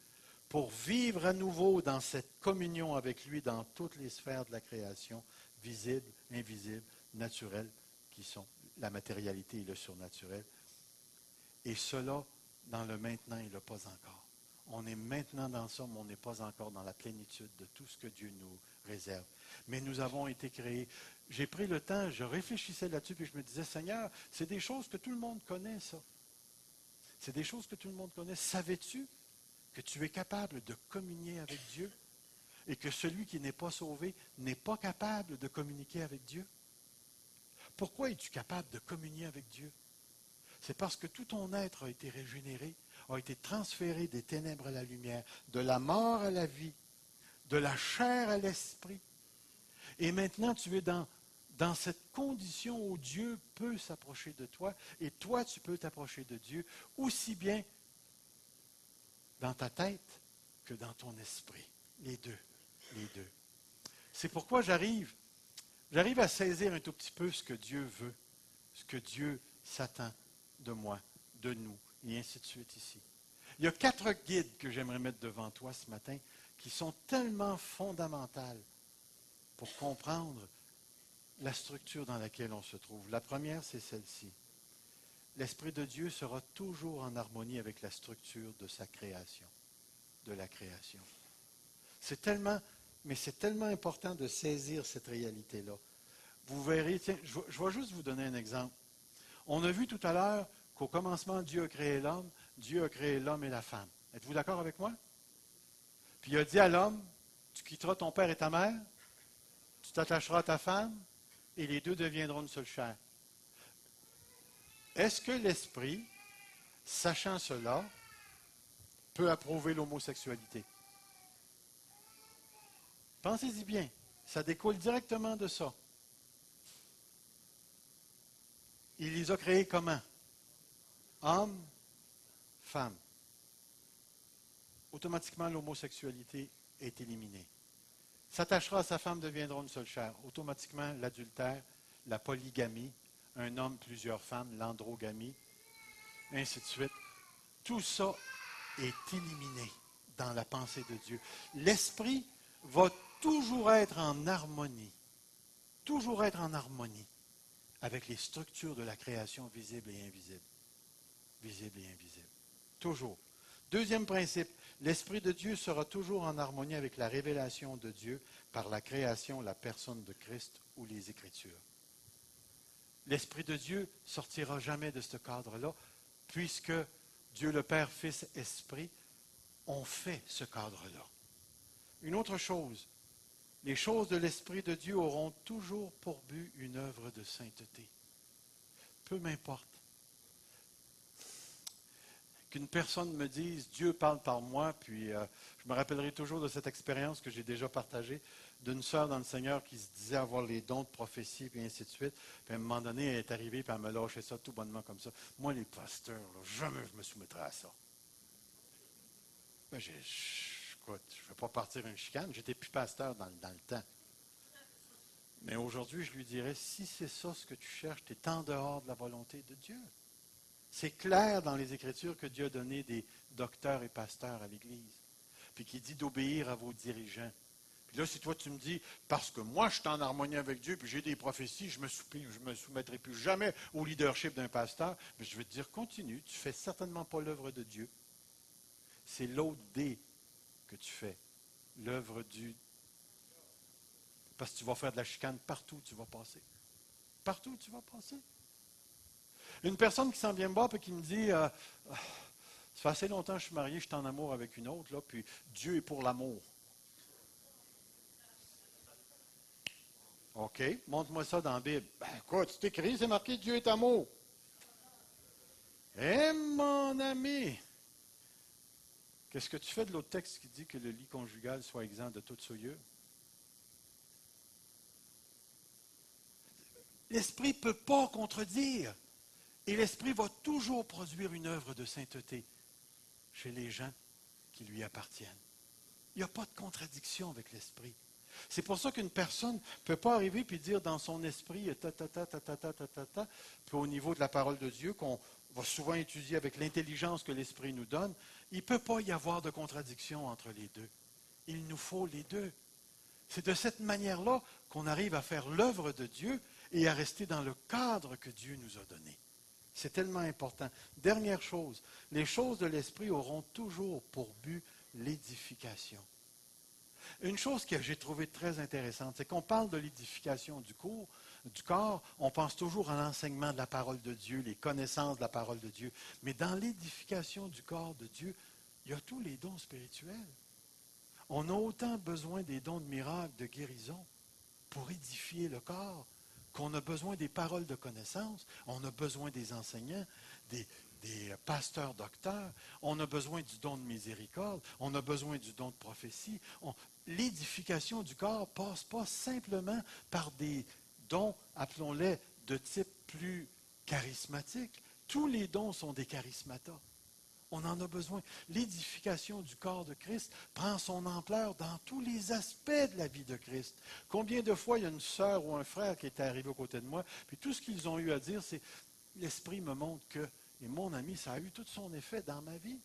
pour vivre à nouveau dans cette communion avec lui dans toutes les sphères de la création, visibles, invisibles, naturelles, qui sont la matérialité et le surnaturel. Et cela dans le maintenant et le pas encore. On est maintenant dans ça, mais on n'est pas encore dans la plénitude de tout ce que Dieu nous réserve. Mais nous avons été créés. J'ai pris le temps, je réfléchissais là-dessus, puis je me disais, Seigneur, c'est des choses que tout le monde connaît, ça. C'est des choses que tout le monde connaît. Savais-tu que tu es capable de communier avec Dieu et que celui qui n'est pas sauvé n'est pas capable de communiquer avec Dieu? Pourquoi es-tu capable de communier avec Dieu? C'est parce que tout ton être a été régénéré, a été transféré des ténèbres à la lumière, de la mort à la vie, de la chair à l'esprit. Et maintenant, tu es dans cette condition où Dieu peut s'approcher de toi et toi, tu peux t'approcher de Dieu aussi bien dans ta tête que dans ton esprit. Les deux. Les deux. C'est pourquoi j'arrive à saisir un tout petit peu ce que Dieu veut, ce que Dieu s'attend de moi, de nous, et ainsi de suite ici. Il y a 4 guides que j'aimerais mettre devant toi ce matin qui sont tellement fondamentales pour comprendre la structure dans laquelle on se trouve. La première, c'est celle-ci. L'Esprit de Dieu sera toujours en harmonie avec la structure de sa création, de la création. C'est tellement important de saisir cette réalité-là. Vous verrez, tiens, je vais juste vous donner un exemple. On a vu tout à l'heure qu'au commencement, Dieu a créé l'homme et la femme. Êtes-vous d'accord avec moi? Puis il a dit à l'homme, tu quitteras ton père et ta mère, tu t'attacheras à ta femme, et les deux deviendront une seule chair. Est-ce que l'Esprit, sachant cela, peut approuver l'homosexualité? Pensez-y bien, ça découle directement de ça. Il les a créés comment? Homme, femme. Automatiquement, l'homosexualité est éliminée. S'attachera à sa femme, deviendra une seule chair. Automatiquement, l'adultère, la polygamie, un homme, plusieurs femmes, l'androgamie, ainsi de suite. Tout ça est éliminé dans la pensée de Dieu. L'esprit va toujours être en harmonie avec les structures de la création visible et invisible. Visible et invisible. Toujours. Deuxième principe, l'Esprit de Dieu sera toujours en harmonie avec la révélation de Dieu par la création, la personne de Christ ou les Écritures. L'Esprit de Dieu ne sortira jamais de ce cadre-là, puisque Dieu le Père, Fils, Esprit ont fait ce cadre-là. Une autre chose, Les choses de l'Esprit de Dieu auront toujours pour but une œuvre de sainteté. Peu m'importe qu'une personne me dise, Dieu parle par moi, puis je me rappellerai toujours de cette expérience que j'ai déjà partagée d'une sœur dans le Seigneur qui se disait avoir les dons de prophétie, puis ainsi de suite. Puis à un moment donné, elle est arrivée, puis elle me lâchait ça tout bonnement comme ça. Moi, les pasteurs, là, jamais je me soumettrai à ça. Ben, écoute, je ne vais pas partir une chicane, j'étais plus pasteur dans le temps. Mais aujourd'hui, je lui dirais, si c'est ça ce que tu cherches, tu es en dehors de la volonté de Dieu. C'est clair dans les Écritures que Dieu a donné des docteurs et pasteurs à l'Église. Puis qu'il dit d'obéir à vos dirigeants. Puis là, si toi tu me dis, parce que moi je suis en harmonie avec Dieu, puis j'ai des prophéties, je me soumettrai plus jamais au leadership d'un pasteur, mais je vais te dire, continue, tu ne fais certainement pas l'œuvre de Dieu. C'est l'autre D que tu fais. L'œuvre du... Parce que tu vas faire de la chicane partout où tu vas passer. Partout où tu vas passer. Une personne qui s'en vient me voir et qui me dit, ça fait assez longtemps que je suis marié, je suis en amour avec une autre, là, puis Dieu est pour l'amour. OK, montre-moi ça dans la Bible. Ben écoute, c'est écrit, c'est marqué Dieu est amour. Eh mon ami, qu'est-ce que tu fais de l'autre texte qui dit que le lit conjugal soit exempt de toute souillure? L'Esprit ne peut pas contredire. Et l'Esprit va toujours produire une œuvre de sainteté chez les gens qui lui appartiennent. Il n'y a pas de contradiction avec l'Esprit. C'est pour ça qu'une personne ne peut pas arriver et dire dans son esprit puis au niveau de la parole de Dieu, qu'on va souvent étudier avec l'intelligence que l'Esprit nous donne, il ne peut pas y avoir de contradiction entre les deux. Il nous faut les deux. C'est de cette manière-là qu'on arrive à faire l'œuvre de Dieu et à rester dans le cadre que Dieu nous a donné. C'est tellement important. Dernière chose, les choses de l'Esprit auront toujours pour but l'édification. Une chose que j'ai trouvée très intéressante, c'est qu'on parle de l'édification du corps, on pense toujours à l'enseignement de la parole de Dieu, les connaissances de la parole de Dieu. Mais dans l'édification du corps de Dieu, il y a tous les dons spirituels. On a autant besoin des dons de miracles, de guérison, pour édifier le corps, qu'on a besoin des paroles de connaissance, on a besoin des enseignants, des pasteurs docteurs, on a besoin du don de miséricorde, on a besoin du don de prophétie. L'édification du corps passe pas simplement par des dons, appelons-les, de type plus charismatique. Tous les dons sont des charismatas. On en a besoin. L'édification du corps de Christ prend son ampleur dans tous les aspects de la vie de Christ. Combien de fois il y a une sœur ou un frère qui est arrivé aux côtés de moi, puis tout ce qu'ils ont eu à dire, c'est l'Esprit me montre que, et mon ami, ça a eu tout son effet dans ma vie.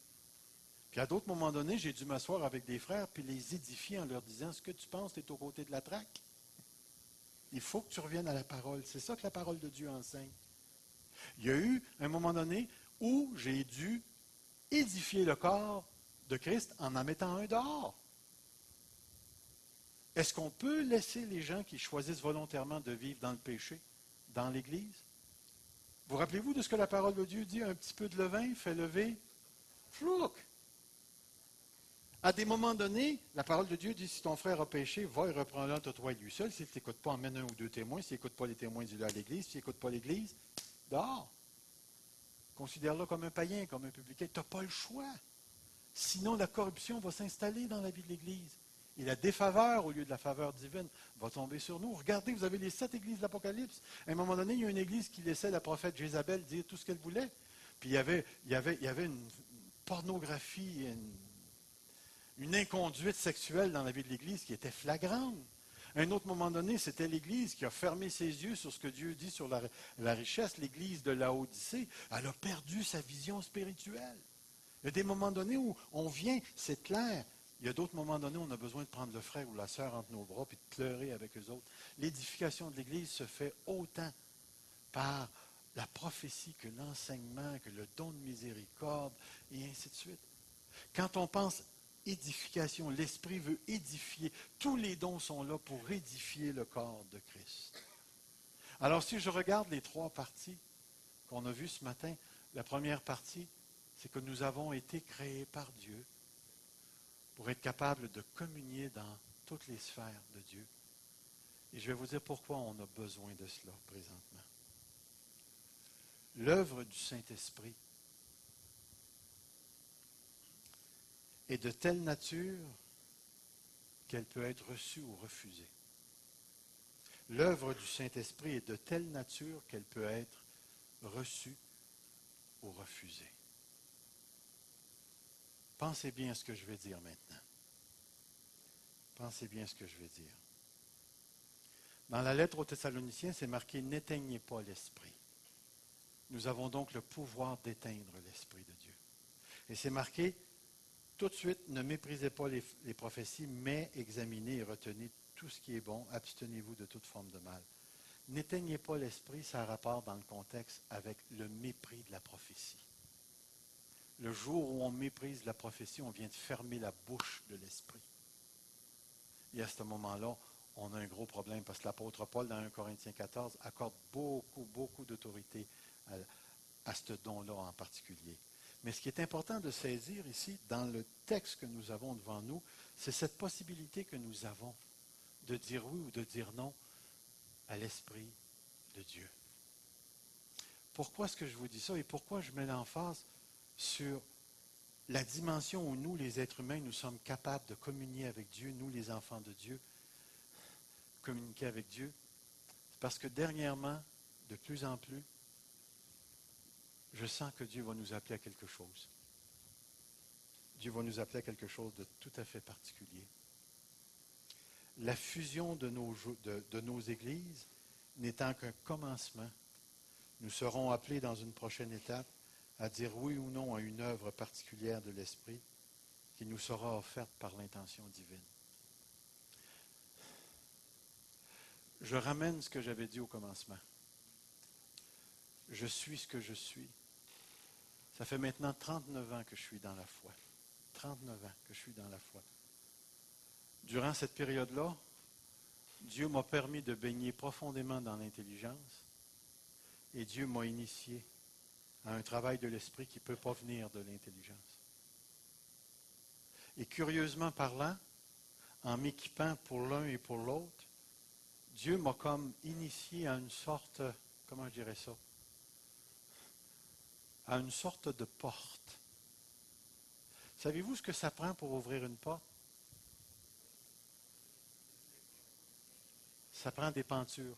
Puis à d'autres moments donnés, j'ai dû m'asseoir avec des frères puis les édifier en leur disant, ce que tu penses, tu es aux côtés de la traque. Il faut que tu reviennes à la parole. C'est ça que la parole de Dieu enseigne. Il y a eu un moment donné où j'ai dû édifier le corps de Christ en mettant un dehors. Est-ce qu'on peut laisser les gens qui choisissent volontairement de vivre dans le péché dans l'Église? Vous rappelez-vous de ce que la parole de Dieu dit? Un petit peu de levain fait lever flouk. À des moments donnés, la parole de Dieu dit, si ton frère a péché, va et reprends-le entre toi et lui seul. S'il ne t'écoute pas, emmène un ou deux témoins. S'il n'écoute pas les témoins, dis-le à l'Église. S'il n'écoute pas l'Église, dehors. Considère-le comme un païen, comme un publicain. Tu n'as pas le choix. Sinon, la corruption va s'installer dans la vie de l'Église. Et la défaveur, au lieu de la faveur divine, va tomber sur nous. Regardez, vous avez les 7 églises de l'Apocalypse. À un moment donné, il y a une église qui laissait la prophète Jézabel dire tout ce qu'elle voulait. Puis il y avait une pornographie, une inconduite sexuelle dans la vie de l'Église qui était flagrante. À un autre moment donné, c'était l'Église qui a fermé ses yeux sur ce que Dieu dit sur la richesse. L'Église de Laodicée, elle a perdu sa vision spirituelle. Il y a des moments donnés où on vient, c'est clair. Il y a d'autres moments donnés où on a besoin de prendre le frère ou la sœur entre nos bras et de pleurer avec eux autres. L'édification de l'Église se fait autant par la prophétie que l'enseignement, que le don de miséricorde, et ainsi de suite. Quand on pense édification, l'Esprit veut édifier. Tous les dons sont là pour édifier le corps de Christ. Alors, si je regarde les 3 parties qu'on a vues ce matin, la première partie, c'est que nous avons été créés par Dieu pour être capables de communier dans toutes les sphères de Dieu. Et je vais vous dire pourquoi on a besoin de cela présentement. L'œuvre du Saint-Esprit est de telle nature qu'elle peut être reçue ou refusée. L'œuvre du Saint-Esprit est de telle nature qu'elle peut être reçue ou refusée. Pensez bien à ce que je vais dire maintenant. Pensez bien à ce que je vais dire. Dans la lettre aux Thessaloniciens, c'est marqué « N'éteignez pas l'Esprit ». Nous avons donc le pouvoir d'éteindre l'Esprit de Dieu. Et c'est marqué tout de suite, ne méprisez pas les prophéties, mais examinez et retenez tout ce qui est bon, abstenez-vous de toute forme de mal. N'éteignez pas l'Esprit, ça a rapport dans le contexte avec le mépris de la prophétie. Le jour où on méprise la prophétie, on vient de fermer la bouche de l'Esprit. Et à ce moment-là, on a un gros problème parce que l'apôtre Paul, dans 1 Corinthiens 14, accorde beaucoup d'autorité à ce don-là en particulier. Mais ce qui est important de saisir ici, dans le texte que nous avons devant nous, c'est cette possibilité que nous avons de dire oui ou de dire non à l'Esprit de Dieu. Pourquoi est-ce que je vous dis ça et pourquoi je mets l'emphase sur la dimension où nous, les êtres humains, nous sommes capables de communier avec Dieu, nous, les enfants de Dieu, communiquer avec Dieu? C'est parce que dernièrement, de plus en plus, je sens que Dieu va nous appeler à quelque chose. Dieu va nous appeler à quelque chose de tout à fait particulier. La fusion de nos églises n'étant qu'un commencement, nous serons appelés dans une prochaine étape à dire oui ou non à une œuvre particulière de l'Esprit qui nous sera offerte par l'intention divine. Je ramène ce que j'avais dit au commencement. Je suis ce que je suis. Ça fait maintenant 39 ans que je suis dans la foi. 39 ans que je suis dans la foi. Durant cette période-là, Dieu m'a permis de baigner profondément dans l'intelligence et Dieu m'a initié à un travail de l'esprit qui ne peut pas venir de l'intelligence. Et curieusement parlant, en m'équipant pour l'un et pour l'autre, Dieu m'a comme initié à une sorte, comment je dirais ça, à une sorte de porte. Savez-vous ce que ça prend pour ouvrir une porte? Ça prend des pentures.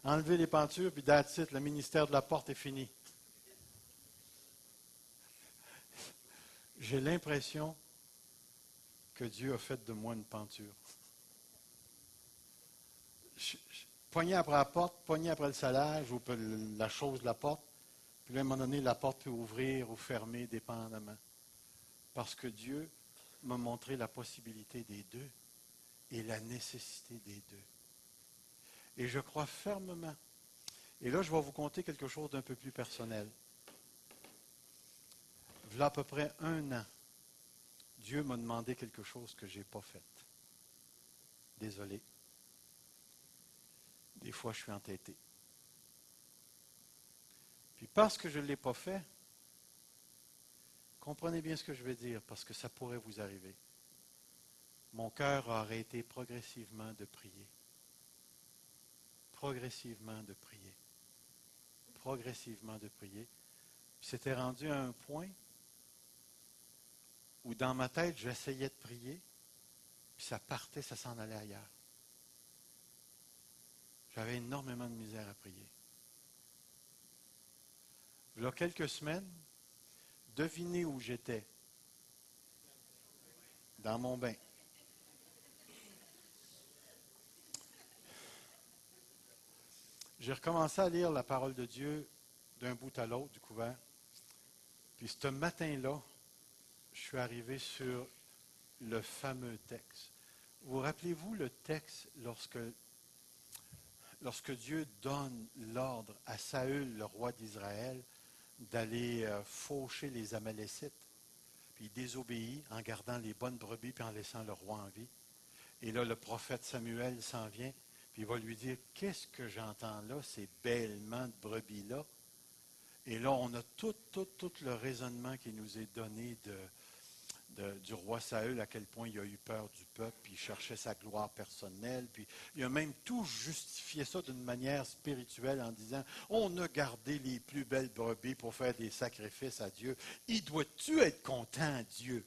Enlevez les pentures, puis that's it, le ministère de la porte est fini. J'ai l'impression que Dieu a fait de moi une penture. Poignée après la porte, poignée après le salage, ou la chose de la porte, puis là, à un moment donné, la porte peut ouvrir ou fermer, dépendamment. Parce que Dieu m'a montré la possibilité des deux et la nécessité des deux. Et je crois fermement. Et là, je vais vous conter quelque chose d'un peu plus personnel. Il y a à peu près 1 an, Dieu m'a demandé quelque chose que je n'ai pas fait. Désolé. Des fois, je suis entêté. Puis parce que je ne l'ai pas fait, comprenez bien ce que je vais dire, parce que ça pourrait vous arriver. Mon cœur a arrêté progressivement de prier. Progressivement de prier. Progressivement de prier. Puis c'était rendu à un point où dans ma tête, j'essayais de prier, puis ça partait, ça s'en allait ailleurs. J'avais énormément de misère à prier. Il y a quelques semaines, devinez où j'étais. Dans mon bain. J'ai recommencé à lire la parole de Dieu d'un bout à l'autre du couvent. Puis ce matin-là, je suis arrivé sur le fameux texte. Vous rappelez-vous le texte lorsque Dieu donne l'ordre à Saül, le roi d'Israël, d'aller faucher les Amalécites, puis il désobéit en gardant les bonnes brebis puis en laissant le roi en vie. Et là, le prophète Samuel s'en vient, puis il va lui dire, qu'est-ce que j'entends là, ces bêlements de brebis-là? Et là, on a tout le raisonnement qui nous est donné du roi Saül, à quel point il a eu peur du peuple, puis il cherchait sa gloire personnelle, puis il a même tout justifié ça d'une manière spirituelle en disant, on a gardé les plus belles brebis pour faire des sacrifices à Dieu. Il doit-tu être content, Dieu?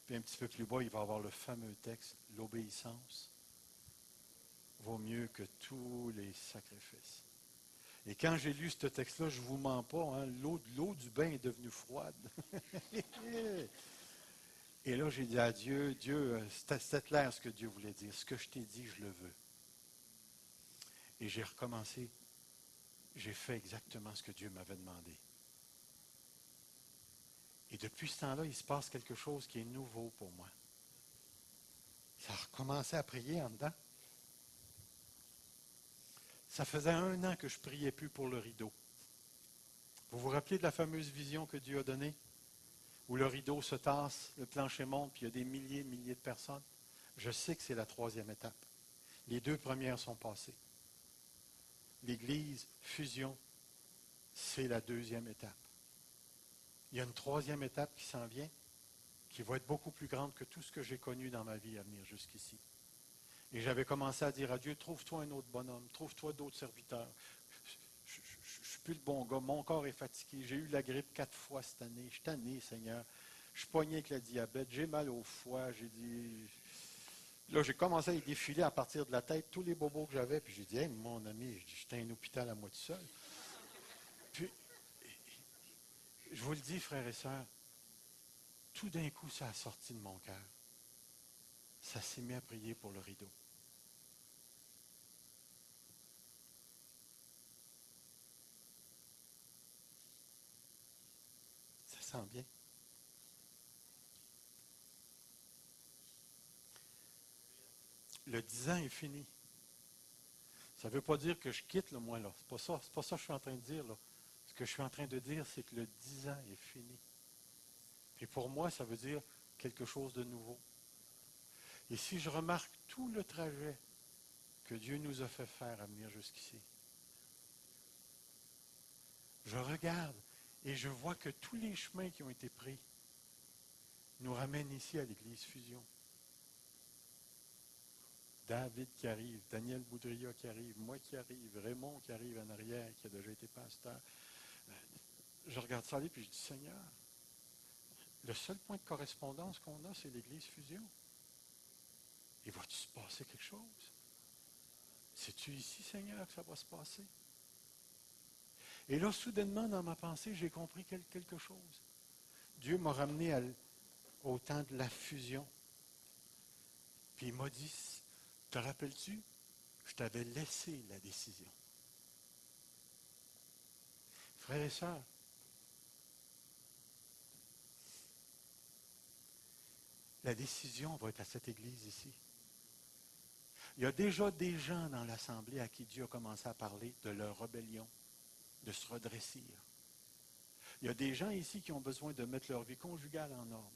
Puis un petit peu plus bas, il va avoir le fameux texte, l'obéissance vaut mieux que tous les sacrifices. Et quand j'ai lu ce texte-là, je ne vous mens pas, hein, l'eau du bain est devenue froide. Et là, j'ai dit à Dieu, Dieu, c'était clair ce que Dieu voulait dire. Ce que je t'ai dit, je le veux. Et j'ai recommencé. J'ai fait exactement ce que Dieu m'avait demandé. Et depuis ce temps-là, il se passe quelque chose qui est nouveau pour moi. Ça a recommencé à prier en dedans. Ça faisait 1 an que je ne priais plus pour le rideau. Vous vous rappelez de la fameuse vision que Dieu a donnée? Où le rideau se tasse, le plancher monte, puis il y a des milliers et milliers de personnes. Je sais que c'est la 3e étape. Les 2 premières sont passées. L'Église, fusion, c'est la 2e étape. Il y a une 3e étape qui s'en vient, qui va être beaucoup plus grande que tout ce que j'ai connu dans ma vie à venir jusqu'ici. Et j'avais commencé à dire à Dieu, trouve-toi un autre bonhomme, trouve-toi d'autres serviteurs. Je ne suis plus le bon gars, mon corps est fatigué. J'ai eu la grippe 4 fois cette année. Je suis tanné, Seigneur. Je suis pogné avec le diabète, j'ai mal au foie. J'ai dit. Là, j'ai commencé à y défiler à partir de la tête tous les bobos que j'avais. Puis j'ai dit, hey, mon ami, j'étais à un hôpital à moi tout seul. Puis, je vous le dis, frères et sœurs, tout d'un coup, ça a sorti de mon cœur. Ça s'est mis à prier pour le rideau. Ça sent bien. Le 10 ans est fini. Ça ne veut pas dire que je quitte, là, moi, là. C'est pas ça que je suis en train de dire, là. Ce que je suis en train de dire, c'est que le 10 ans est fini. Et pour moi, ça veut dire quelque chose de nouveau. Et si je remarque tout le trajet que Dieu nous a fait faire à venir jusqu'ici, je regarde et je vois que tous les chemins qui ont été pris nous ramènent ici à l'Église Fusion. David qui arrive, Daniel Boudria qui arrive, moi qui arrive, Raymond qui arrive en arrière, qui a déjà été pasteur. Je regarde ça aller et je dis, Seigneur, le seul point de correspondance qu'on a, c'est l'Église Fusion. Et va-tu se passer quelque chose? C'est-tu ici, Seigneur, que ça va se passer? Et là, soudainement, dans ma pensée, j'ai compris quelque chose. Dieu m'a ramené au temps de la fusion. Puis il m'a dit, te rappelles-tu, je t'avais laissé la décision. Frères et sœurs, la décision va être à cette église ici. Il y a déjà des gens dans l'Assemblée à qui Dieu a commencé à parler de leur rébellion, de se redresser. Il y a des gens ici qui ont besoin de mettre leur vie conjugale en ordre.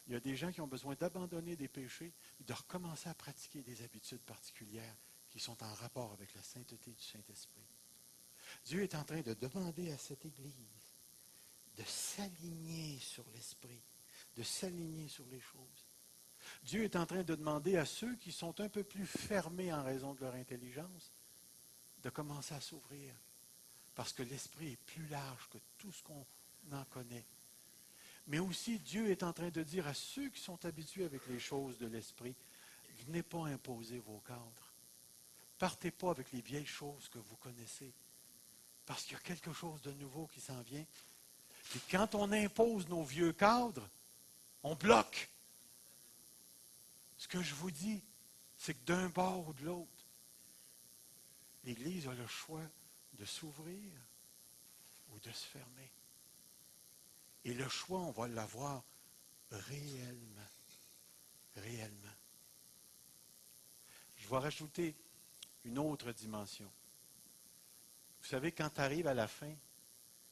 Il y a des gens qui ont besoin d'abandonner des péchés et de recommencer à pratiquer des habitudes particulières qui sont en rapport avec la sainteté du Saint-Esprit. Dieu est en train de demander à cette Église de s'aligner sur l'Esprit, de s'aligner sur les choses. Dieu est en train de demander à ceux qui sont un peu plus fermés en raison de leur intelligence de commencer à s'ouvrir. Parce que l'Esprit est plus large que tout ce qu'on en connaît. Mais aussi, Dieu est en train de dire à ceux qui sont habitués avec les choses de l'Esprit, venez pas imposer vos cadres. Partez pas avec les vieilles choses que vous connaissez. Parce qu'il y a quelque chose de nouveau qui s'en vient. Et quand on impose nos vieux cadres, on bloque. Ce que je vous dis, c'est que d'un bord ou de l'autre, l'Église a le choix de s'ouvrir ou de se fermer. Et le choix, on va l'avoir réellement. Réellement. Je vais rajouter une autre dimension. Vous savez, quand tu arrives à la fin,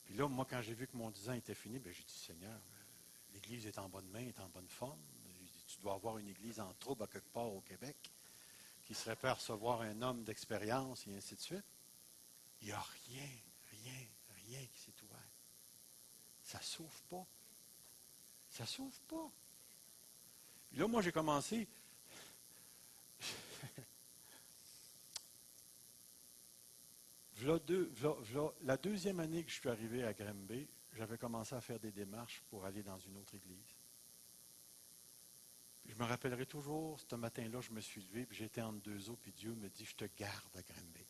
puis là, moi, quand j'ai vu que mon 10 ans était fini, ben, j'ai dit, Seigneur, l'Église est en bonne main, est en bonne forme. J'ai dit, tu dois avoir une Église en trouble à quelque part au Québec qui serait prêt à recevoir un homme d'expérience et ainsi de suite. Il n'y a rien qui s'est ouvert. Ça ne s'ouvre pas. Ça ne s'ouvre pas. Et là, moi, j'ai commencé. La deuxième année que je suis arrivé à Granby, j'avais commencé à faire des démarches pour aller dans une autre église. Je me rappellerai toujours, ce matin-là, je me suis levé, puis j'étais entre deux eaux, puis Dieu me dit, je te garde à Granby.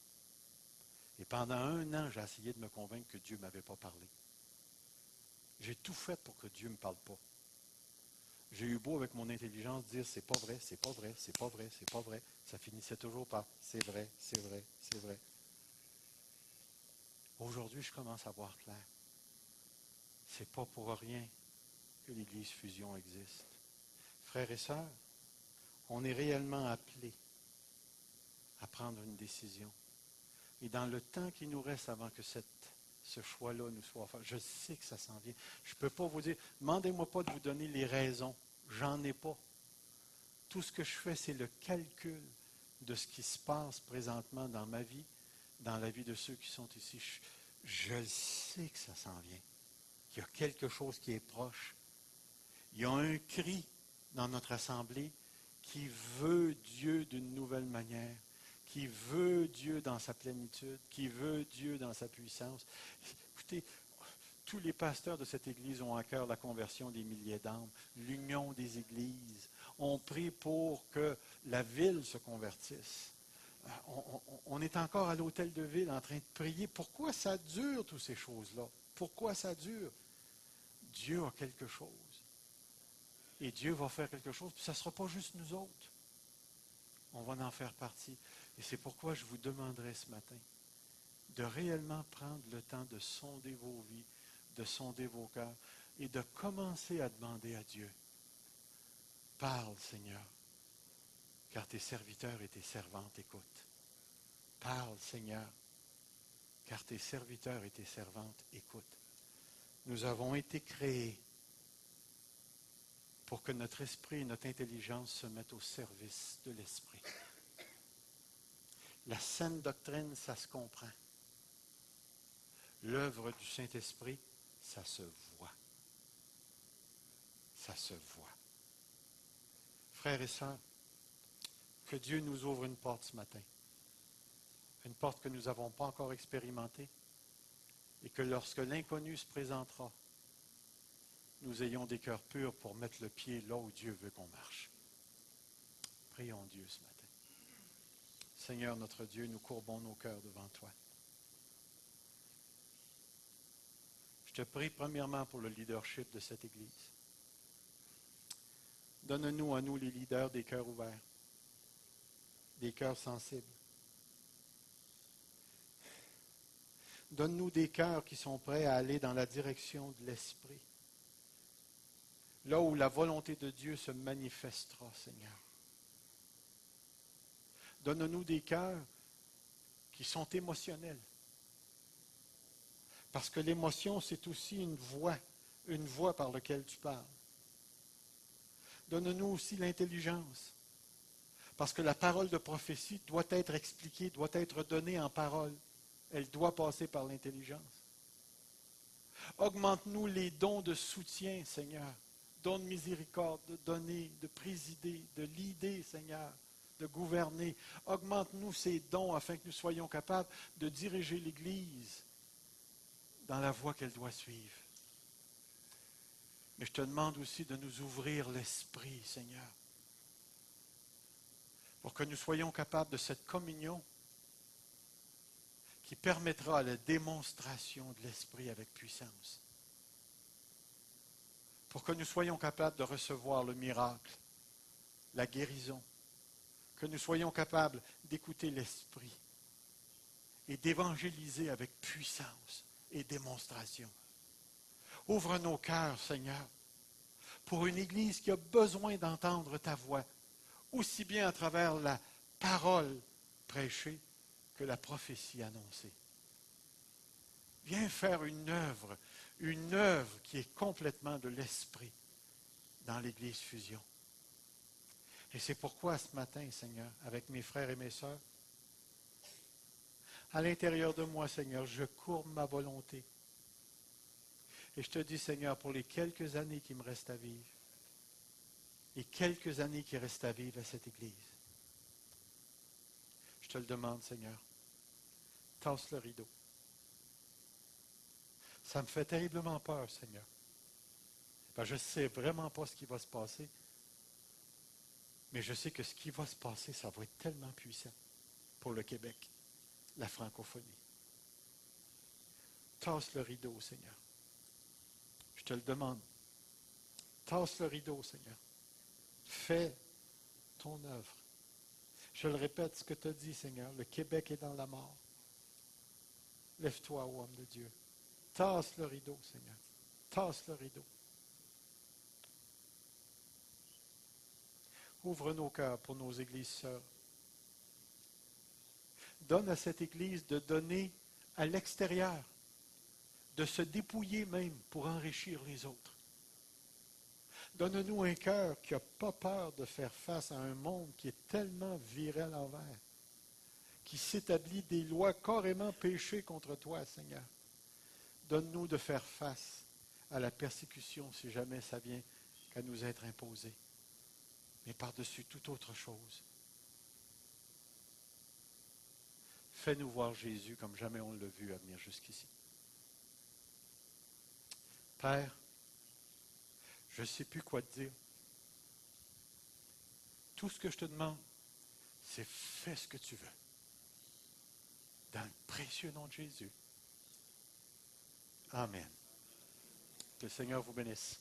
Et pendant 1 an, j'ai essayé de me convaincre que Dieu ne m'avait pas parlé. J'ai tout fait pour que Dieu ne me parle pas. J'ai eu beau avec mon intelligence dire, c'est pas vrai, c'est pas vrai, c'est pas vrai, c'est pas vrai. Ça finissait toujours par, c'est vrai, c'est vrai, c'est vrai. Aujourd'hui, je commence à voir clair. C'est pas pour rien que l'Église Fusion existe. Frères et sœurs, on est réellement appelés à prendre une décision. Et dans le temps qui nous reste avant que ce choix-là nous soit fait, je sais que ça s'en vient. Je ne peux pas vous dire, demandez-moi pas de vous donner les raisons. J'en ai pas. Tout ce que je fais, c'est le calcul de ce qui se passe présentement dans ma vie, dans la vie de ceux qui sont ici. Je sais que ça s'en vient. Qu'il y a quelque chose qui est proche. Il y a un cri dans notre assemblée qui veut Dieu d'une nouvelle manière, qui veut Dieu dans sa plénitude, qui veut Dieu dans sa puissance. Écoutez, tous les pasteurs de cette Église ont à cœur la conversion des milliers d'âmes, l'union des Églises. On prie pour que la ville se convertisse. On est encore à l'hôtel de ville en train de prier. Pourquoi ça dure, toutes ces choses-là? Pourquoi ça dure? Dieu a quelque chose. Et Dieu va faire quelque chose, puis ça ne sera pas juste nous autres. On va en faire partie. Et c'est pourquoi je vous demanderai ce matin de réellement prendre le temps de sonder vos vies, de sonder vos cœurs et de commencer à demander à Dieu. Parle, Seigneur, car tes serviteurs et tes servantes écoutent. Parle, Seigneur, car tes serviteurs et tes servantes écoutent. Nous avons été créés pour que notre esprit et notre intelligence se mettent au service de l'esprit. La saine doctrine, ça se comprend. L'œuvre du Saint-Esprit, ça se voit. Ça se voit. Frères et sœurs, que Dieu nous ouvre une porte ce matin. Une porte que nous n'avons pas encore expérimentée. Et que lorsque l'inconnu se présentera, nous ayons des cœurs purs pour mettre le pied là où Dieu veut qu'on marche. Prions Dieu ce matin. Seigneur notre Dieu, nous courbons nos cœurs devant toi. Je te prie premièrement pour le leadership de cette Église. Donne-nous à nous les leaders des cœurs ouverts, des cœurs sensibles. Donne-nous des cœurs qui sont prêts à aller dans la direction de l'Esprit. Là où la volonté de Dieu se manifestera, Seigneur. Donne-nous des cœurs qui sont émotionnels. Parce que l'émotion, c'est aussi une voix par laquelle tu parles. Donne-nous aussi l'intelligence. Parce que la parole de prophétie doit être expliquée, doit être donnée en parole. Elle doit passer par l'intelligence. Augmente-nous les dons de soutien, Seigneur. Dons de miséricorde, de donner, de présider, de leader, Seigneur, de gouverner. Augmente-nous ces dons afin que nous soyons capables de diriger l'Église dans la voie qu'elle doit suivre. Mais je te demande aussi de nous ouvrir l'esprit, Seigneur, pour que nous soyons capables de cette communion qui permettra la démonstration de l'esprit avec puissance. Pour que nous soyons capables de recevoir le miracle, la guérison, que nous soyons capables d'écouter l'esprit et d'évangéliser avec puissance et démonstration. Ouvre nos cœurs, Seigneur, pour une Église qui a besoin d'entendre ta voix, aussi bien à travers la parole prêchée que la prophétie annoncée. Viens faire une œuvre qui est complètement de l'esprit dans l'Église Fusion. Et c'est pourquoi ce matin, Seigneur, avec mes frères et mes sœurs, à l'intérieur de moi, Seigneur, je courbe ma volonté. Et je te dis, Seigneur, pour les quelques années qui me restent à vivre, les quelques années qui restent à vivre à cette Église, je te le demande, Seigneur, tasse le rideau. Ça me fait terriblement peur, Seigneur. Ben, je ne sais vraiment pas ce qui va se passer, mais je sais que ce qui va se passer, ça va être tellement puissant pour le Québec, la francophonie. Tasse le rideau, Seigneur. Je te le demande. Tasse le rideau, Seigneur. Fais ton œuvre. Je le répète, ce que tu as dit, Seigneur, le Québec est dans la mort. Lève-toi, ô homme de Dieu. Tasse le rideau, Seigneur. Tasse le rideau. Ouvre nos cœurs pour nos églises sœurs. Donne à cette Église de donner à l'extérieur, de se dépouiller même pour enrichir les autres. Donne-nous un cœur qui n'a pas peur de faire face à un monde qui est tellement viré à l'envers, qui s'établit des lois carrément péchées contre toi, Seigneur. Donne-nous de faire face à la persécution si jamais ça vient qu'à nous être imposé. Mais par-dessus toute autre chose, fais-nous voir Jésus comme jamais on l'a vu à venir jusqu'ici. Père, je ne sais plus quoi te dire. Tout ce que je te demande, c'est fais ce que tu veux. Dans le précieux nom de Jésus. Amen. Que le Seigneur vous bénisse.